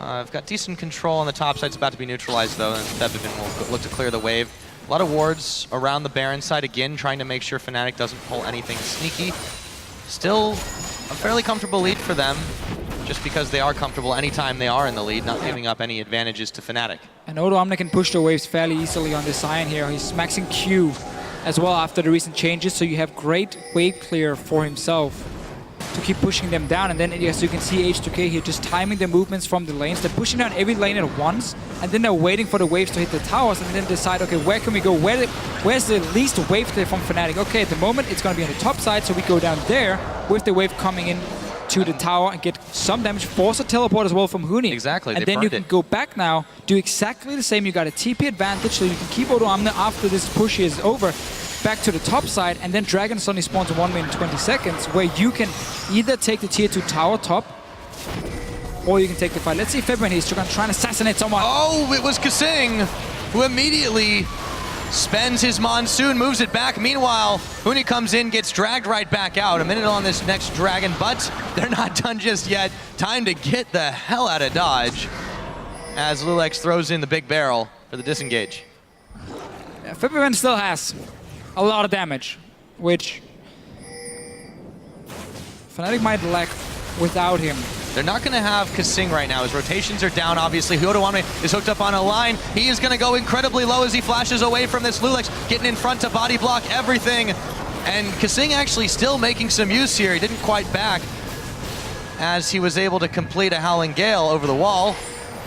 I've got decent control on the top side. It's about to be neutralized, though, and Thebivin will look to clear the wave. A lot of wards around the Baron side, again, trying to make sure Fnatic doesn't pull anything sneaky. Still a fairly comfortable lead for them, just because they are comfortable anytime they are in the lead, not giving up any advantages to Fnatic. And Odo Omni can push the waves fairly easily on this Sion here. He's maxing Q as well after the recent changes, so you have great wave clear for himself to keep pushing them down. And then, as you can see, H2k here just timing the movements from the lanes. They're pushing down every lane at once, and then they're waiting for the waves to hit the towers and then decide, okay, where can we go? Where's the least wave clear from Fnatic? Okay, at the moment, it's going to be on the top side, so we go down there with the wave coming in to the tower and get some damage. Force a teleport as well from Huni. Exactly, and then you can go back now, do exactly the same. You got a TP advantage, so you can keep Odo Omni after this push is over, back to the top side, and then Dragon suddenly spawns in 1 minute and 20 seconds, where you can either take the tier 2 tower top, or you can take the fight. Let's see if February is trying to assassinate someone. Oh, it was Kasing who immediately spends his Monsoon, moves it back. Meanwhile, Huni comes in, gets dragged right back out. A minute on this next Dragon, but they're not done just yet. Time to get the hell out of Dodge as Lulex throws in the big barrel for the disengage. Yeah, February still has a lot of damage, which Fnatic might lack without him. They're not going to have Kasing right now. His rotations are down, obviously. Odo Omni is hooked up on a line. He is going to go incredibly low as he flashes away from this Lulex, getting in front to body block everything. And Kasing actually still making some use here. He didn't quite back as he was able to complete a Howling Gale over the wall.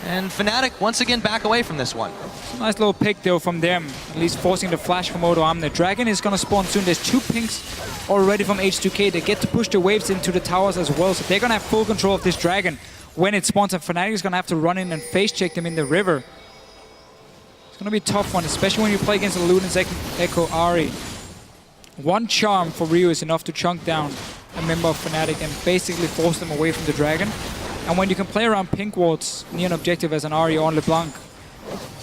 And Fnatic once again back away from this one. Nice little pick though from them, at least forcing the flash from Odo Omni. Dragon is going to spawn soon. There's 2 pinks already from H2k. They get to push the waves into the towers as well, so they're going to have full control of this Dragon when it spawns, and Fnatic is going to have to run in and face check them in the river. It's going to be a tough one, especially when you play against a Luden's Echo Ahri. 1 charm for Ryu is enough to chunk down a member of Fnatic and basically force them away from the Dragon. And when you can play around pink wards near an objective as an Ahri or LeBlanc,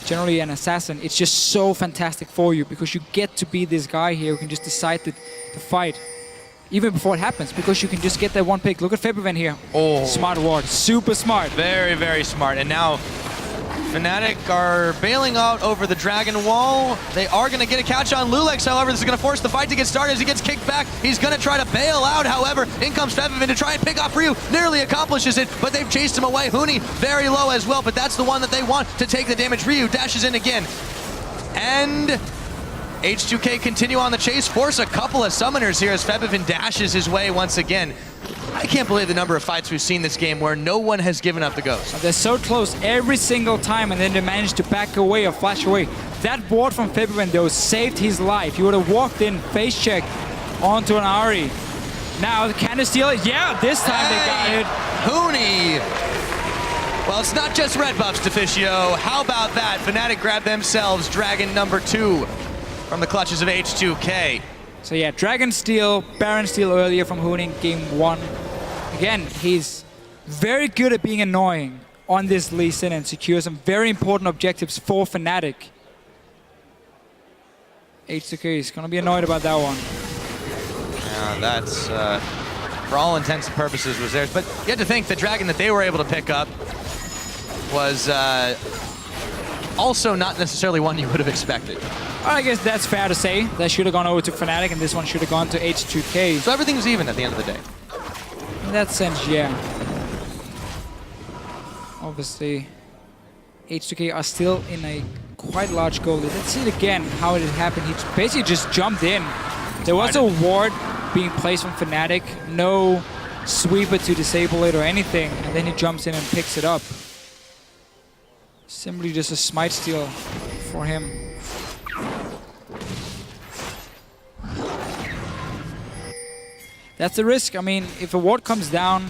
generally an assassin, it's just so fantastic for you because you get to be this guy here who can just decide the fight even before it happens, because you can just get that 1 pick. Look at February here. Oh. Smart ward, super smart. Very, very smart. And now Fnatic are bailing out over the Dragon wall. They are going to get a catch on Lulex, however. This is going to force the fight to get started as he gets kicked back. He's going to try to bail out, however. In comes Febvin to try and pick off Ryu. Nearly accomplishes it, but they've chased him away. Huni very low as well, but that's the one that they want to take the damage. Ryu dashes in again. And H2k continue on the chase, force a couple of summoners here as Febvin dashes his way once again. I can't believe the number of fights we've seen this game where no one has given up the ghost. They're so close every single time, and then they manage to back away or flash away. That ward from February, though, saved his life. He would have walked in, face check onto an Ahri. Now, can they steal it? Yeah, this time they got it. Huni. Well, it's not just red buffs, Deficio. How about that? Fnatic grabbed themselves Dragon number 2 from the clutches of H2k. So yeah, Dragon steal, Baron steal earlier from Huni in game 1. Again, he's very good at being annoying on this Lee Sin and secure some very important objectives for Fnatic. H2k is going to be annoyed about that one. Yeah, that's, for all intents and purposes, was theirs. But you have to think the Dragon that they were able to pick up was also not necessarily one you would have expected. I guess that's fair to say. That should have gone over to Fnatic, and this one should have gone to H2k. So everything's even at the end of the day. In that sense, yeah. Obviously, H2k are still in a quite large goal lead. Let's see it again, how it happened. He basically just jumped in, There was a ward being placed from Fnatic, no sweeper to disable it or anything, and then he jumps in and picks it up. Simply just a smite steal for him. That's the risk. I mean, if a ward comes down,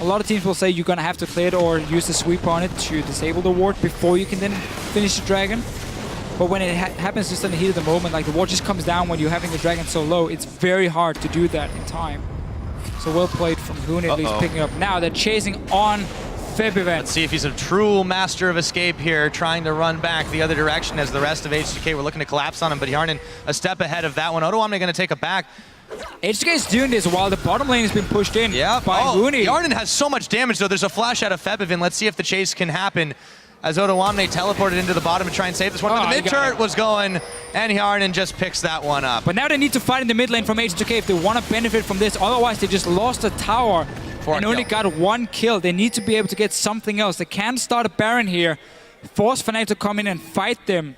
a lot of teams will say you're gonna have to clear it or use the sweeper on it to disable the ward before you can then finish the dragon. But when it happens just in the heat of the moment, like the ward just comes down when you're having the dragon so low, it's very hard to do that in time. So well played from Huni, at least picking up. Now they're chasing on Febiven. Let's see if he's a true master of escape here, trying to run back the other direction as the rest of H2k were looking to collapse on him, but Yarnin a step ahead of that one. Odoamne gonna take a back. H2k is doing this while the bottom lane has been pushed in by Huni. Yarnin has so much damage though. There's a flash out of Febiven. Let's see if the chase can happen as Odoamne teleported into the bottom to try and save this one. But the mid turret was going, and Yarnin just picks that one up. But now they need to fight in the mid lane from H2k if they want to benefit from this. Otherwise, they just lost a tower and only got one kill. They need to be able to get something else. They can start a Baron here, force Fnatic to come in and fight them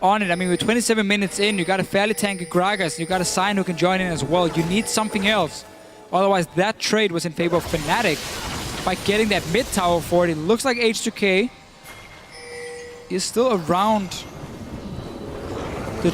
on it. I mean, with 27 minutes in, you got a fairly tanky Gragas, you got a Sign who can join in as well. You need something else. Otherwise, that trade was in favor of Fnatic by getting that mid tower for it. It looks like H2k is still around the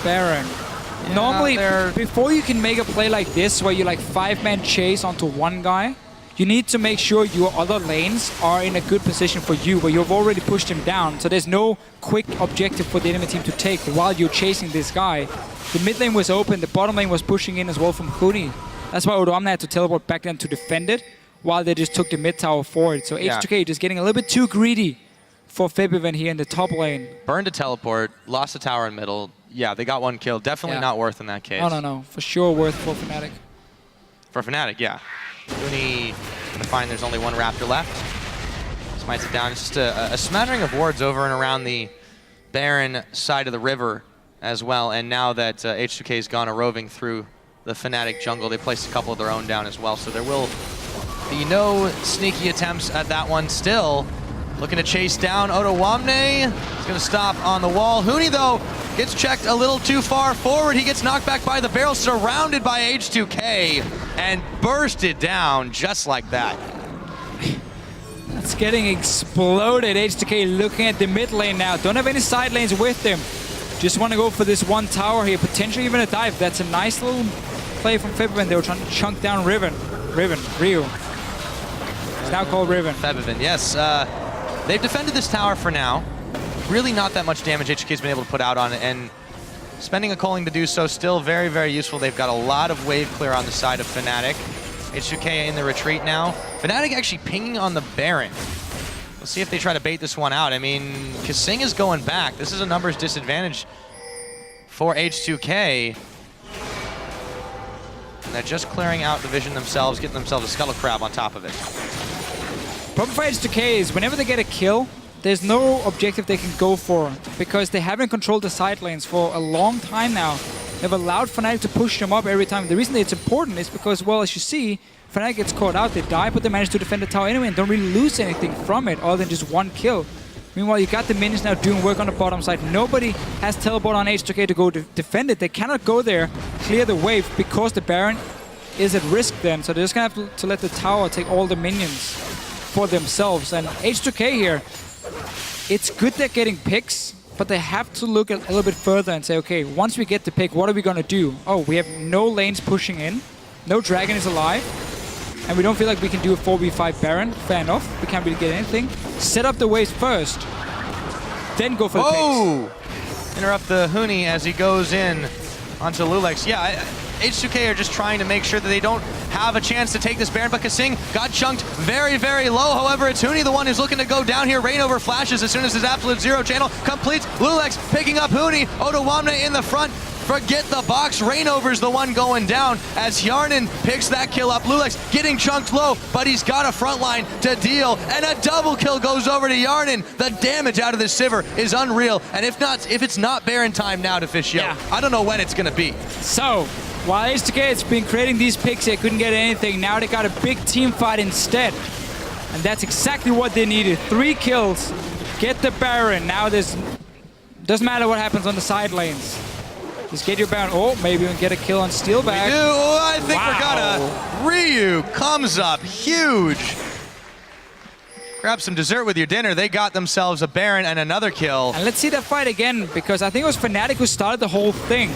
Baron. Yeah, normally, before you can make a play like this, where you like 5-man chase onto one guy, you need to make sure your other lanes are in a good position for you, where you've already pushed him down. So there's no quick objective for the enemy team to take while you're chasing this guy. The mid lane was open, the bottom lane was pushing in as well from Huni. That's why Odoamne had to teleport back then to defend it, while they just took the mid tower forward. So H2k just getting a little bit too greedy for Febiven here in the top lane. Burned a teleport, lost a tower in middle. Yeah, they got one kill. Definitely not worth in that case. No. For sure worth for Fnatic. For Fnatic, yeah. Huni gonna find there's only one Raptor left. Smites it down. It's just a smattering of wards over and around the Baron side of the river as well. And now that H2K's gone a roving through the Fnatic jungle, they placed a couple of their own down as well. So there will be no sneaky attempts at that one still. Looking to chase down Odoamne. He's going to stop on the wall. Huni, though, gets checked a little too far forward. He gets knocked back by the barrel, surrounded by H2k, and bursted down just like that. That's getting exploded. H2k looking at the mid lane now. Don't have any side lanes with them. Just want to go for this one tower here. Potentially even a dive. That's a nice little play from Febiven. They were trying to chunk down Ryu. It's now called Riven. Febiven, yes. They've defended this tower for now. Really not that much damage HK's been able to put out on it, and spending a culling to do so still very, very useful. They've got a lot of wave clear on the side of Fnatic. H2k in the retreat now. Fnatic actually pinging on the Baron. We'll see if they try to bait this one out. I mean, Kasing is going back. This is a numbers disadvantage for H2k. And they're just clearing out the vision themselves, getting themselves a Scuttle Crab on top of it. Problem for H2k is whenever they get a kill, there's no objective they can go for because they haven't controlled the side lanes for a long time now. They've allowed Fnatic to push them up every time. The reason that it's important is because, well, as you see, Fnatic gets caught out, they die, but they manage to defend the tower anyway and don't really lose anything from it other than just one kill. Meanwhile, you got the minions now doing work on the bottom side. Nobody has teleport on H2k to go defend it. They cannot go there, clear the wave, because the Baron is at risk then. So they're just going to have to let the tower take all the minions for themselves. And H2k here, it's good they're getting picks, but they have to look a little bit further and say, okay, once we get the pick, what are we going to do? Oh, we have no lanes pushing in, no dragon is alive, and we don't feel like we can do a 4v5 Baron. Fair enough, we can't really get anything. Set up the waves first, then go for the picks. Interrupt the Huni as he goes in onto Lulex. Yeah, H2k are just trying to make sure that they don't have a chance to take this Baron, but Kasing got chunked very, very low. However, it's Huni the one who's looking to go down here. Reignover flashes as soon as his Absolute Zero channel completes. Lulex picking up Huni. Odoamne in the front. Forget the box. Reignover's the one going down as Yarnin picks that kill up. Lulex getting chunked low, but he's got a front line to deal, and a double kill goes over to Yarnin. The damage out of this Sivir is unreal, and if it's not Baron time now to fish out, I don't know when it's going to be. So, while H2k has been creating these picks, they couldn't get anything. Now they got a big team fight instead. And that's exactly what they needed. 3 kills, get the Baron. Now doesn't matter what happens on the side lanes. Just get your Baron. Oh, maybe we can get a kill on Steelback. We do. I think Wow. we're gonna. Ryu comes up huge. Grab some dessert with your dinner. They got themselves a Baron and another kill. And let's see that fight again, because I think it was Fnatic who started the whole thing.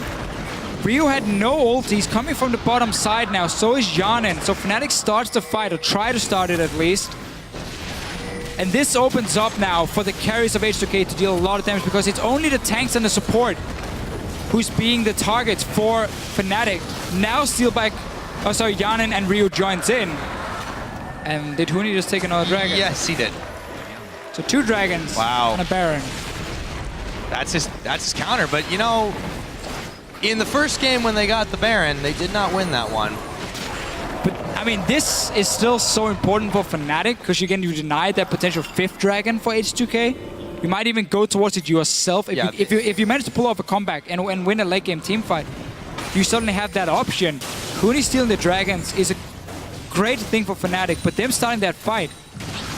Ryu had no ult. He's coming from the bottom side now. So is Yanin. So Fnatic starts the fight, or try to start it at least. And this opens up now for the carries of H2k to deal a lot of damage, because it's only the tanks and the support who's being the targets for Fnatic. Now Steelback, oh sorry, Yanin and Ryu joins in. And did Huni just take another dragon? Yes, he did. So 2 dragons Wow. and a Baron. That's his counter. But you know, in the first game when they got the Baron, they did not win that one. But I mean, this is still so important for Fnatic, because again, you denied that potential 5th dragon for H2k. You might even go towards it yourself. If you manage to pull off a comeback and win a late game team fight, you suddenly have that option. Huni stealing the dragons is a great thing for Fnatic, but them starting that fight,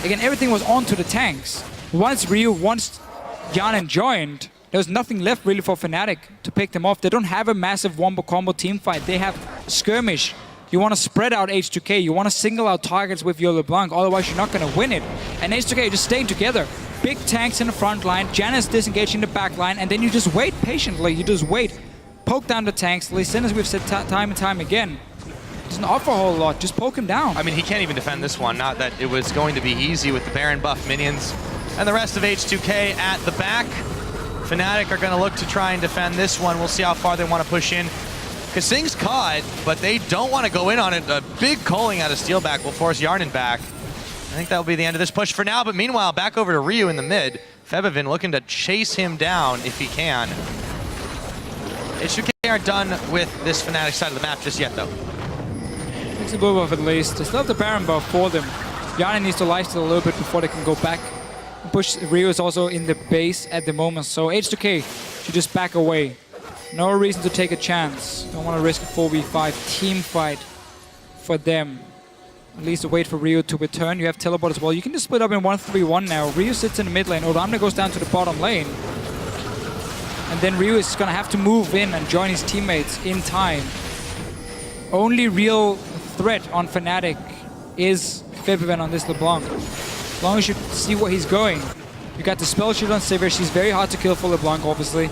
again, everything was on to the tanks. Once Yanin joined, there was nothing left really for Fnatic to pick them off. They don't have a massive wombo combo team fight. They have skirmish. You want to spread out H2k. You want to single out targets with your LeBlanc, otherwise you're not going to win it. And H2k are just staying together. Big tanks in the front line, Janus disengaging the back line, and then you just wait patiently. You just wait. Poke down the tanks. Listen, as we've said time and time again, doesn't offer a whole lot. Just poke him down. I mean, he can't even defend this one. Not that it was going to be easy with the Baron buff minions and the rest of H2k at the back. Fnatic are going to look to try and defend this one. We'll see how far they want to push in. Because things caught, but they don't want to go in on it. A big calling out of Steelback will force Yarnin back. I think that'll be the end of this push for now. But meanwhile, back over to Ryu in the mid. Febevin looking to chase him down if he can. H2k aren't done with this Fnatic side of the map just yet, though. Takes a blue buff at least. They still have the Baron buff for them. Yanin needs to lifesteal a little bit before they can go back. Push. Ryu is also in the base at the moment, so H2k should just back away. No reason to take a chance. Don't want to risk a 4v5 team fight for them. At least wait for Ryu to return. You have teleport as well. You can just split up in 1-3-1 now. Ryu sits in the mid lane. Odamna goes down to the bottom lane. And then Ryu is going to have to move in and join his teammates in time. Only real threat on Fnatic is Febevin on this LeBlanc. As long as you see where he's going. You got the spell shield on Sivir. She's very hard to kill for LeBlanc, obviously.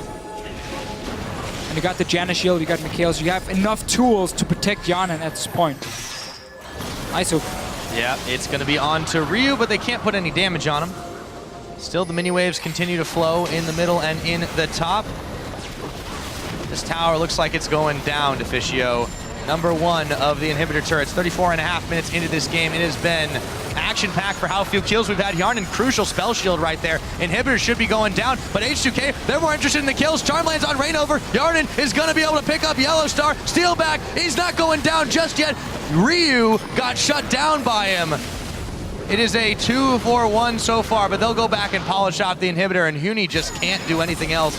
And you got the Janus shield, you got Mikhail, so you have enough tools to protect Yanin at this point. Nice hook. Yeah, it's going to be on to Ryu, but they can't put any damage on him. Still, the mini waves continue to flow in the middle and in the top. This tower looks like it's going down, Deficio. Number 1 of the inhibitor turrets. 34.5 minutes into this game. It has been action-packed for how few kills we've had. Yarnin, crucial spell shield right there. Inhibitors should be going down, but H2k, they're more interested in the kills. Charmlands on Reignover. Yarnin is going to be able to pick up Yellow Star. Steelback, he's not going down just yet. Ryu got shut down by him. It is a 2-4-1 so far, but they'll go back and polish off the inhibitor, and Huni just can't do anything else.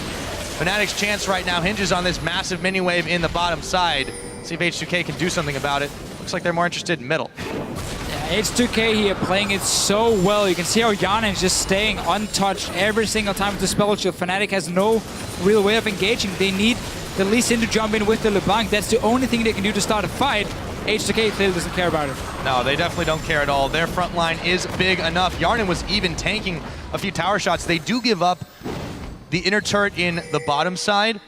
Fnatic's chance right now hinges on this massive mini wave in the bottom side. See if H2k can do something about it. Looks like they're more interested in middle. Yeah, H2k here playing it so well. You can see how Yanin is just staying untouched every single time with the spell shield. Fnatic has no real way of engaging. They need the Lee Sin to jump in with the LeBlanc. That's the only thing they can do to start a fight. H2k clearly doesn't care about it. No, they definitely don't care at all. Their front line is big enough. Yarnin was even tanking a few tower shots. They do give up the inner turret in the bottom side,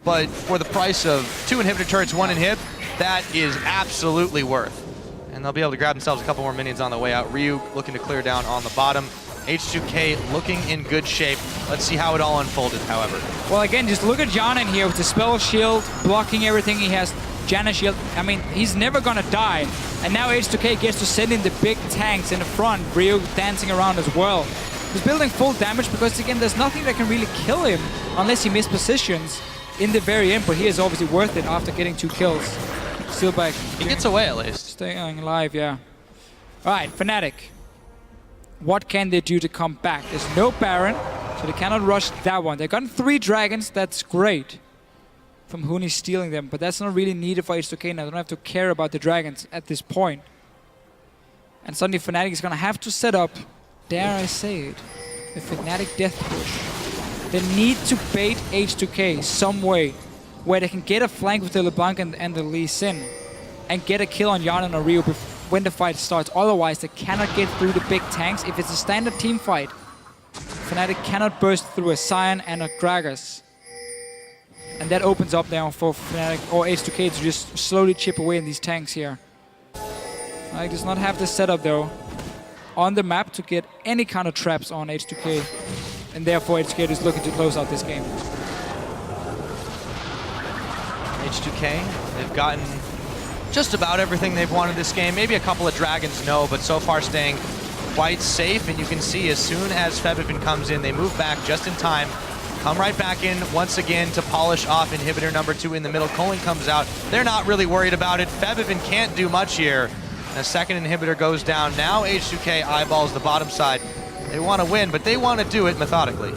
but for the price of 2 inhibitor turrets, 1 inhib, that is absolutely worth. And they'll be able to grab themselves a couple more minions on the way out. Ryu looking to clear down on the bottom. H2k looking in good shape. Let's see how it all unfolded, however. Well, again, just look at Yanin here with the spell shield, blocking everything. He has Janus shield. I mean, he's never gonna die. And now H2k gets to send in the big tanks in the front. Ryu dancing around as well. He's building full damage because, again, there's nothing that can really kill him unless he mispositions in the very end, but he is obviously worth it after getting 2 kills. Steelback. He gets away at least. Staying alive, yeah. Alright, Fnatic. What can they do to come back? There's no Baron, so they cannot rush that one. They've gotten 3 dragons, that's great. From Huni stealing them, but that's not really needed for H2k now. They don't have to care about the dragons at this point. And suddenly Fnatic is gonna have to set up, dare I say it, a Fnatic death push. They need to bait H2k some way where they can get a flank with the LeBlanc and the Lee Sin and get a kill on Yarn and Rio when the fight starts. Otherwise, they cannot get through the big tanks. If it's a standard team fight, Fnatic cannot burst through a Sion and a Gragas. And that opens up now for Fnatic or H2k to just slowly chip away in these tanks here. Fnatic does not have the setup though on the map to get any kind of traps on H2k. And therefore H2k is looking to close out this game. H2k, they've gotten just about everything they've wanted this game. Maybe a couple of dragons, no, but so far staying quite safe. And you can see as soon as Febivin comes in, they move back just in time. Come right back in once again to polish off inhibitor number 2 in the middle. Culling comes out. They're not really worried about it. Febivin can't do much here. The second inhibitor goes down. Now H2k eyeballs the bottom side. They want to win, but they want to do it methodically.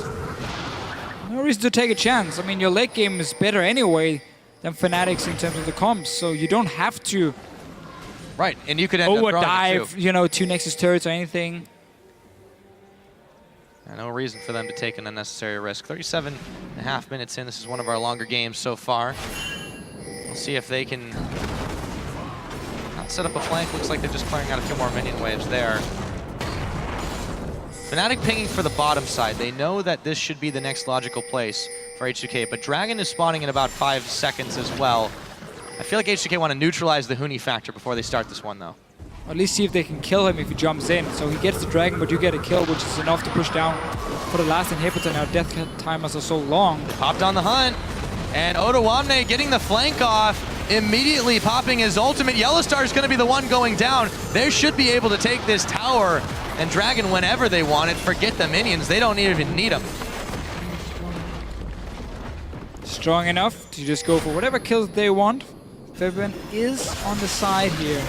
No reason to take a chance. I mean, your late game is better anyway than Fnatic's in terms of the comps, so you don't have to right, and you could end up overdive, you know, 2 Nexus turrets or anything. No reason for them to take an unnecessary risk. 37.5 minutes in. This is one of our longer games so far. We'll see if they can not set up a flank. Looks like they're just clearing out a few more minion waves there. Fnatic pinging for the bottom side. They know that this should be the next logical place for H2k, but Dragon is spawning in about 5 seconds as well. I feel like H2k want to neutralize the Huni factor before they start this one, though. Or at least see if they can kill him if he jumps in. So he gets the Dragon, but you get a kill, which is enough to push down for the last inhibitor. Now death timers are so long. They popped on the hunt, and Odoamne getting the flank off, immediately popping his ultimate. Yellowstar is going to be the one going down. They should be able to take this tower, and Dragon whenever they want it. Forget the minions, they don't even need them. Strong enough to just go for whatever kills they want. Febivin is on the side here.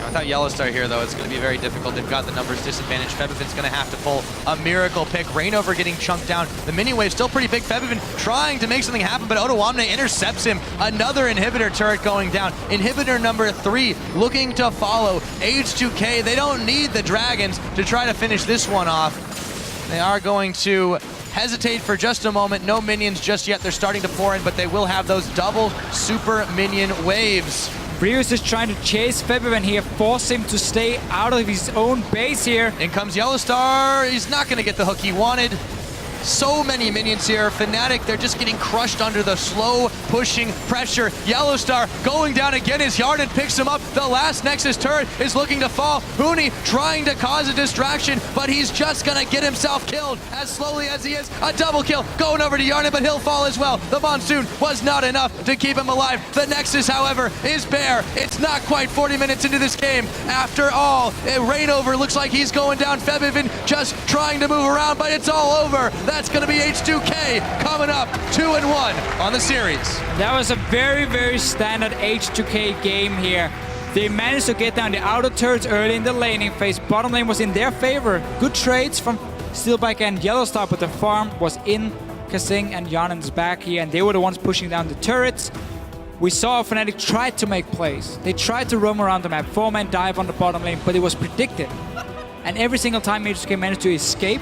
Without Yellowstar here, though, it's going to be very difficult. They've got the numbers disadvantage. Febivin's going to have to pull a miracle pick. Rainover getting chunked down. The mini wave still pretty big. Febivin trying to make something happen, but Odoamne intercepts him. Another inhibitor turret going down. Inhibitor number 3 looking to follow. H2k, they don't need the dragons to try to finish this one off. They are going to hesitate for just a moment. No minions just yet. They're starting to pour in, but they will have those double super minion waves. Rio is just trying to chase Febivin here, force him to stay out of his own base here. In comes Yellowstar. He's not going to get the hook he wanted. So many minions here. Fnatic, they're just getting crushed under the slow pushing pressure. Yellowstar going down again as Yarden picks him up. The last Nexus turret is looking to fall. Huni trying to cause a distraction, but he's just gonna get himself killed as slowly as he is. A double kill going over to Yarden, but he'll fall as well. The Monsoon was not enough to keep him alive. The Nexus, however, is bare. It's not quite 40 minutes into this game. After all, Rainover looks like he's going down. Febivin just trying to move around, but it's all over. That's going to be H2k coming up 2-1 on the series. That was a very, very standard H2k game here. They managed to get down the outer turrets early in the laning phase. Bottom lane was in their favor. Good trades from Steelback and Yellowstar, but the farm was in Kasing and Yarnen's back here, and they were the ones pushing down the turrets. We saw Fnatic tried to make plays. They tried to roam around the map, 4-man dive on the bottom lane, but it was predicted. And every single time H2k managed to escape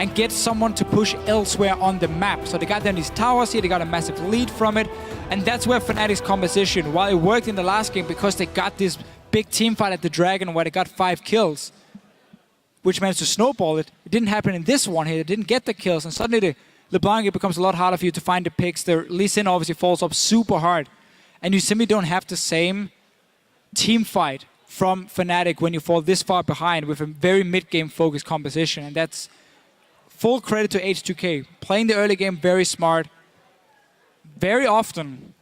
and get someone to push elsewhere on the map. So they got down these towers here, they got a massive lead from it, and that's where Fnatic's composition, while it worked in the last game because they got this big team fight at the Dragon where they got 5 kills, which managed to snowball it. It didn't happen in this one here, they didn't get the kills, and suddenly the LeBlanc, it becomes a lot harder for you to find the picks. The Lee Sin obviously falls up super hard, and you simply don't have the same team fight from Fnatic when you fall this far behind with a very mid-game focused composition, and that's full credit to H2k. Playing the early game very smart. Very often,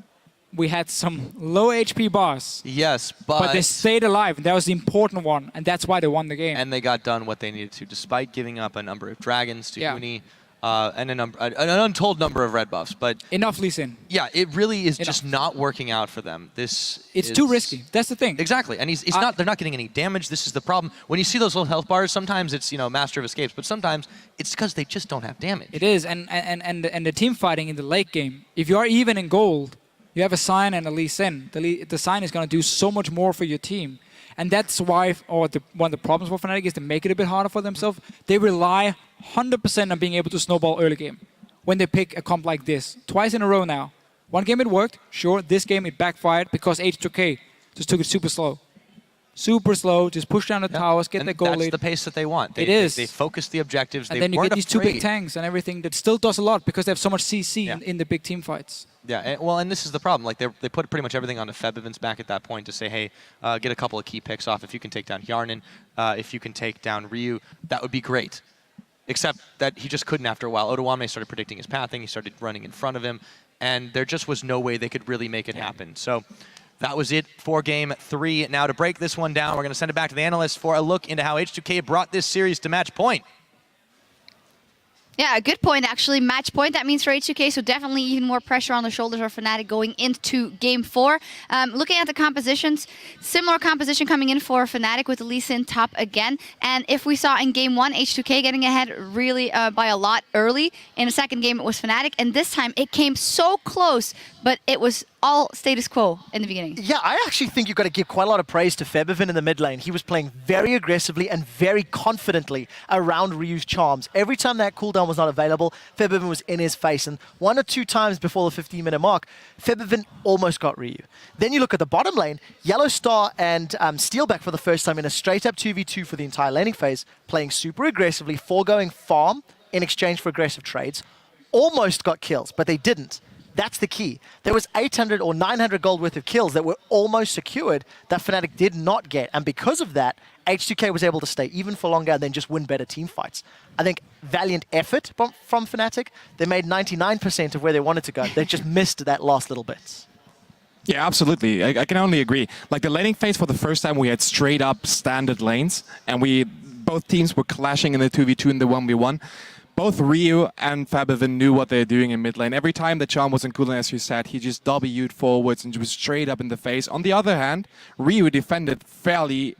we had some low HP boss. Yes, but they stayed alive, and that was the important one, and that's why they won the game. And they got done what they needed to, despite giving up a number of dragons to Huni, and an untold number of red buffs. But enough Lee Sin. Yeah, it really is just not working out for them. It's too risky. That's the thing. Exactly, and he's not. They're not getting any damage. This is the problem. When you see those little health bars, sometimes it's Master of Escapes, but sometimes it's because they just don't have damage. It is, and the team fighting in the late game. If you are even in gold, you have a Sion and a Lee Sin. The Sion is going to do so much more for your team. And that's why, one of the problems for Fnatic is to make it a bit harder for themselves. They rely 100% on being able to snowball early game when they pick a comp like this. Twice in a row now. One game it worked, sure. This game it backfired because H2k just took it super slow. Super slow, just push down the towers, get the goal lead. That's the pace that they want. They focus the objectives. And then you get these two big tanks and everything that still does a lot because they have so much CC in the big team fights. Yeah, and this is the problem. Like they put pretty much everything onto Febivens back at that point to say, hey, get a couple of key picks off. If you can take down Yarnin, if you can take down Ryu, that would be great. Except that he just couldn't after a while. Otoame started predicting his pathing. He started running in front of him. And there just was no way they could really make it happen. So that was it for Game 3. Now to break this one down, we're going to send it back to the analysts for a look into how H2k brought this series to match point. Yeah, a good point, actually. Match point, that means for H2k, so definitely even more pressure on the shoulders of Fnatic going into Game 4. Looking at the compositions, similar composition coming in for Fnatic with Lee Sin top again. And if we saw in Game 1, H2k getting ahead really by a lot early. In the second game, it was Fnatic. And this time, it came so close, but it was all status quo in the beginning. Yeah, I actually think you've got to give quite a lot of praise to Febiven in the mid lane. He was playing very aggressively and very confidently around Ryu's charms. Every time that cooldown was not available, Febiven was in his face. And 1 or 2 times before the 15-minute mark, Febiven almost got Ryu. Then you look at the bottom lane, Yellow Star and Steelback for the first time in a straight-up 2v2 for the entire laning phase, playing super aggressively, foregoing farm in exchange for aggressive trades. Almost got kills, but they didn't. That's the key. There was 800 or 900 gold worth of kills that were almost secured that Fnatic did not get. And because of that, H2k was able to stay even for longer and then just win better team fights. I think valiant effort from Fnatic. They made 99% of where they wanted to go. They just missed that last little bit. Yeah, absolutely. I can only agree. Like the laning phase for the first time, we had straight up standard lanes, and both teams were clashing in the 2v2 and the 1v1. Both Ryu and Febiven knew what they were doing in mid lane. Every time the charm was in cooldown, as you said, he just W'd forwards and was straight up in the face. On the other hand, Ryu defended fairly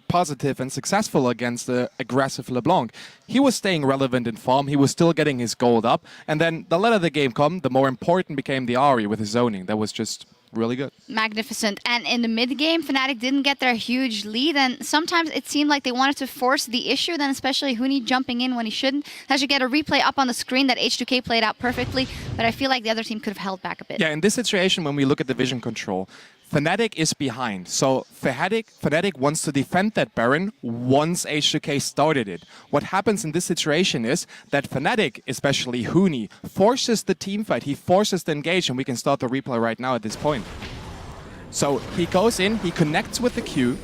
positive and successful against the aggressive LeBlanc. He was staying relevant in farm, he was still getting his gold up, and then the later the game come, the more important became the Ahri with his zoning. That was just really good. Magnificent. And in the mid-game, Fnatic didn't get their huge lead, and sometimes it seemed like they wanted to force the issue, then especially Huni jumping in when he shouldn't. I should get a replay up on the screen that H2k played out perfectly, but I feel like the other team could have held back a bit. Yeah, in this situation, when we look at the vision control, Fnatic is behind. So Fnatic wants to defend that Baron once H2k started it. What happens in this situation is that Fnatic, especially Huni, forces the team fight. He forces the engage, and we can start the replay right now at this point. So he goes in, he connects with the Q,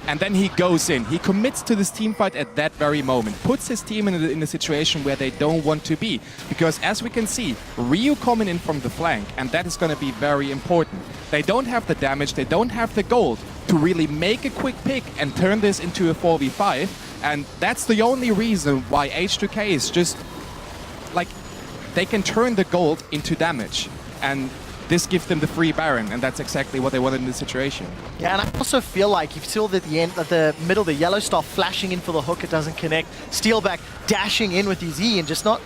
and then he goes in. He commits to this team fight at that very moment, puts his team in a situation where they don't want to be. Because as we can see, Ryu coming in from the flank, and that is going to be very important. They don't have the damage, they don't have the gold to really make a quick pick and turn this into a 4v5. And that's the only reason why H2k is just, like, they can turn the gold into damage. And this gives them the free Baron, and that's exactly what they wanted in this situation. Yeah, and I also feel like you saw at the end, at the middle, the Yellow Star flashing in for the hook, it doesn't connect. Steelback dashing in with his E and just not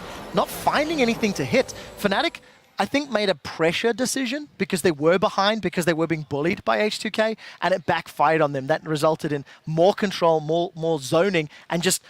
finding anything to hit. Fnatic, I think, made a pressure decision because they were behind, because they were being bullied by H2k, and it backfired on them. That resulted in more control, more zoning, and just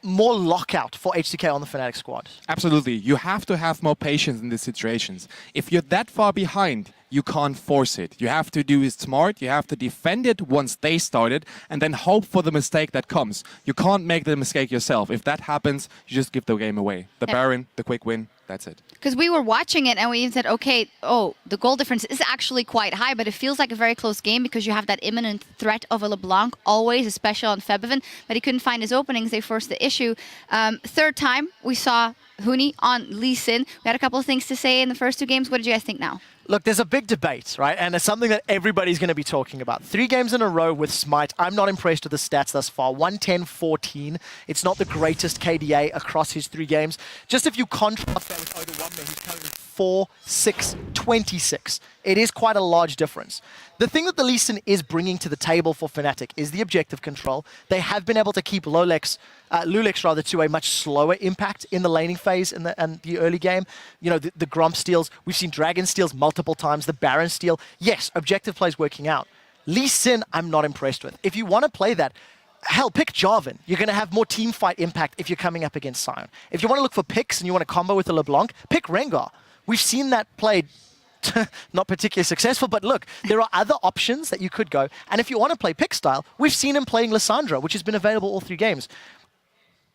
more lockout for H2k on the Fnatic squad. Absolutely. You have to have more patience in these situations. If you're that far behind, you can't force it. You have to do it smart. You have to defend it once they started and then hope for the mistake that comes. You can't make the mistake yourself. If that happens, you just give the game away. The Baron, the quick win, that's it. Because we were watching it and we even said, okay, the goal difference is actually quite high, but it feels like a very close game because you have that imminent threat of a LeBlanc always, especially on Febiven, but he couldn't find his openings. They forced the issue. Third time, we saw Huni on Lee Sin. We had a couple of things to say in the first 2 games. What did you guys think now? Look, there's a big debate, right? And it's something that everybody's going to be talking about. 3 games in a row with Smite. I'm not impressed with the stats thus far. 110-14. It's not the greatest KDA across his 3 games. Just if you contrast that with Otoame, who's currently 4-6-26. It is quite a large difference. The thing that the Lee Sin is bringing to the table for Fnatic is the objective control. They have been able to keep Lulex to a much slower impact in the laning phase and the early game. You know, the Grump steals. We've seen Dragon steals multiple times. The Baron steal. Yes, objective play is working out. Lee Sin, I'm not impressed with. If you want to play that, hell, pick Jarvan. You're going to have more team fight impact if you're coming up against Sion. If you want to look for picks and you want to combo with a LeBlanc, pick Rengar. We've seen that played not particularly successful. But look, there are other options that you could go. And if you want to play pick style, we've seen him playing Lissandra, which has been available all 3 games.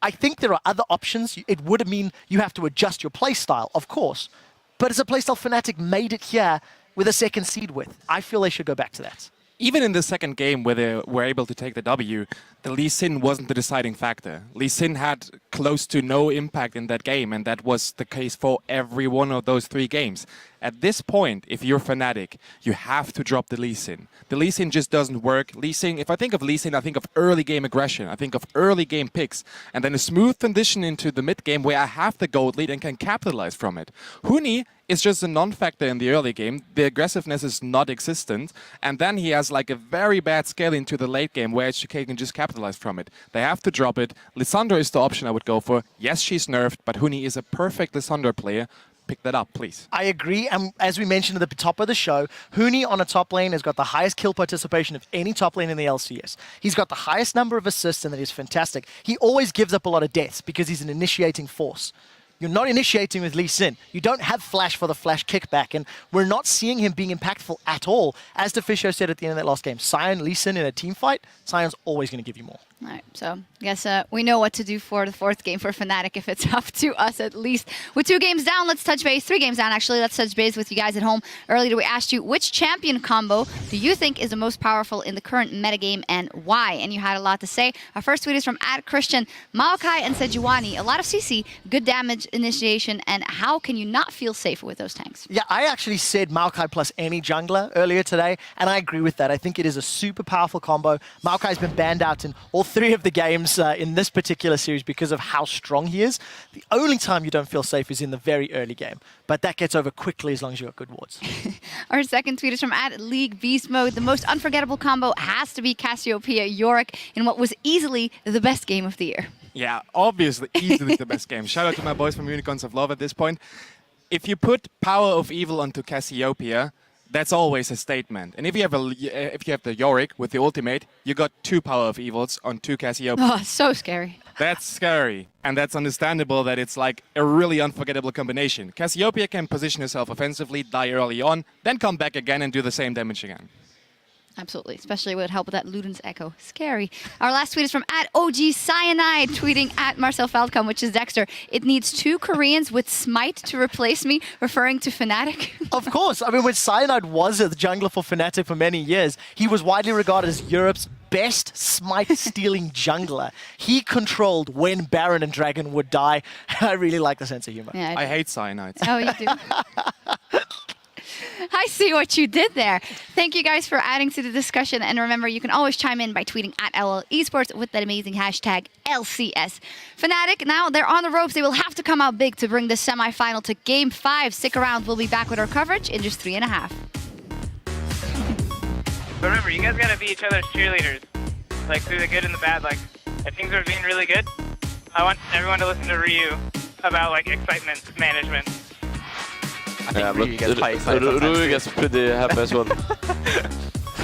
I think there are other options. It would mean you have to adjust your play style, of course. But as a playstyle Fnatic made it here with a second seed with, I feel they should go back to that. Even in the second game where they were able to take the W, the Lee Sin wasn't the deciding factor. Lee Sin had close to no impact in that game, and that was the case for every one of those 3 games. At this point, if you're Fnatic, you have to drop the Lee Sin. The Lee Sin just doesn't work. Lee Sin, if I think of Lee Sin, I think of early game aggression. I think of early game picks, and then a smooth transition into the mid game where I have the gold lead and can capitalize from it. Huni is just a non-factor in the early game. The aggressiveness is not existent, and then he has like a very bad scale into the late game where H2k can just capitalize from it. They have to drop it. Lissandra is the option I would go for. Yes, she's nerfed, but Huni is a perfect Lissandra player. Pick that up, please. I agree, and as we mentioned at the top of the show, Huni on a top lane has got the highest kill participation of any top lane in the LCS. He's got the highest number of assists, and that is fantastic. He always gives up a lot of deaths because he's an initiating force. You're not initiating with Lee Sin. You don't have flash for the flash kickback, and we're not seeing him being impactful at all. As DeFisho said at the end of that last game, Sion, Lee Sin in a team fight, Sion's always going to give you more. All right, so I guess we know what to do for the 4th game for Fnatic if it's up to us at least. With 2 games down, let's touch base. 3 games down, actually. Let's touch base with you guys at home. Earlier, we asked you, which champion combo do you think is the most powerful in the current metagame and why? And you had a lot to say. Our first tweet is from @Christian. Maokai and Sejuani, a lot of CC, good damage initiation, and how can you not feel safer with those tanks? Yeah, I actually said Maokai plus any jungler earlier today, and I agree with that. I think it is a super powerful combo. Maokai's been banned out in all 3 of the games in this particular series because of how strong he is. The only time you don't feel safe is in the very early game, but that gets over quickly as long as you've got good wards. Our second tweet is from @League Beast Mode. The most unforgettable combo has to be Cassiopeia Yorick in what was easily the best game of the year. Yeah, obviously, easily the best game. Shout out to my boys from Unicorns of Love at this point. If you put Power of Evil onto Cassiopeia, that's always a statement. And if you have the Yorick with the ultimate, you got 2 Power of Evils on 2 Cassiopeia. Oh, so scary. That's scary. And that's understandable that it's like a really unforgettable combination. Cassiopeia can position herself offensively, die early on, then come back again and do the same damage again. Absolutely, especially with help with that Luden's Echo. Scary. Our last tweet is from @OG Cyanide, tweeting @Marcel Falcom, which is Dexter. It needs 2 Koreans with Smite to replace me, referring to Fnatic. Of course. I mean, when Cyanide was a jungler for Fnatic for many years, he was widely regarded as Europe's best smite-stealing jungler. He controlled when Baron and Dragon would die. I really like the sense of humor. Yeah, I hate Cyanide. Oh, you do? I see what you did there. Thank you guys for adding to the discussion. And remember, you can always chime in by tweeting @LL Esports with that amazing hashtag LCS. Fnatic, now they're on the ropes. They will have to come out big to bring the semifinal to Game 5. Stick around. We'll be back with our coverage in just 3.5. But remember, you guys gotta be each other's cheerleaders, like through the good and the bad. Like, if things are being really good, I want everyone to listen to Ryu about like excitement management. Yeah, but Rui gets pretty happy as well.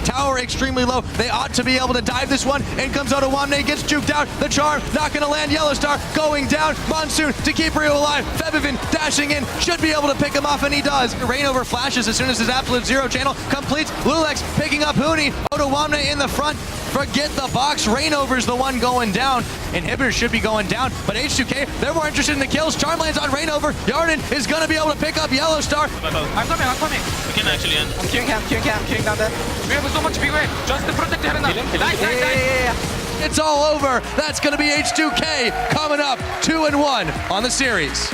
Tower extremely low. They ought to be able to dive this one. In comes Otawamne, gets juked out. The charm not going to land. Yellowstar going down. Monsoon to keep Ryu alive. Febivin dashing in. Should be able to pick him off, and he does. Rainover flashes as soon as his Absolute Zero channel completes. Lulex picking up Huni. Otawamne in the front. Forget the box. Rainover's the one going down. Inhibitors should be going down, but H2k, they're more interested in the kills. Charm lands on Rainover. Yarden is going to be able to pick up Yellowstar. I'm coming. We can actually end. I'm queuing down there. We have so much big way. Just to protect the arena. Nice. It's all over. That's going to be H2k coming up 2-1 on the series.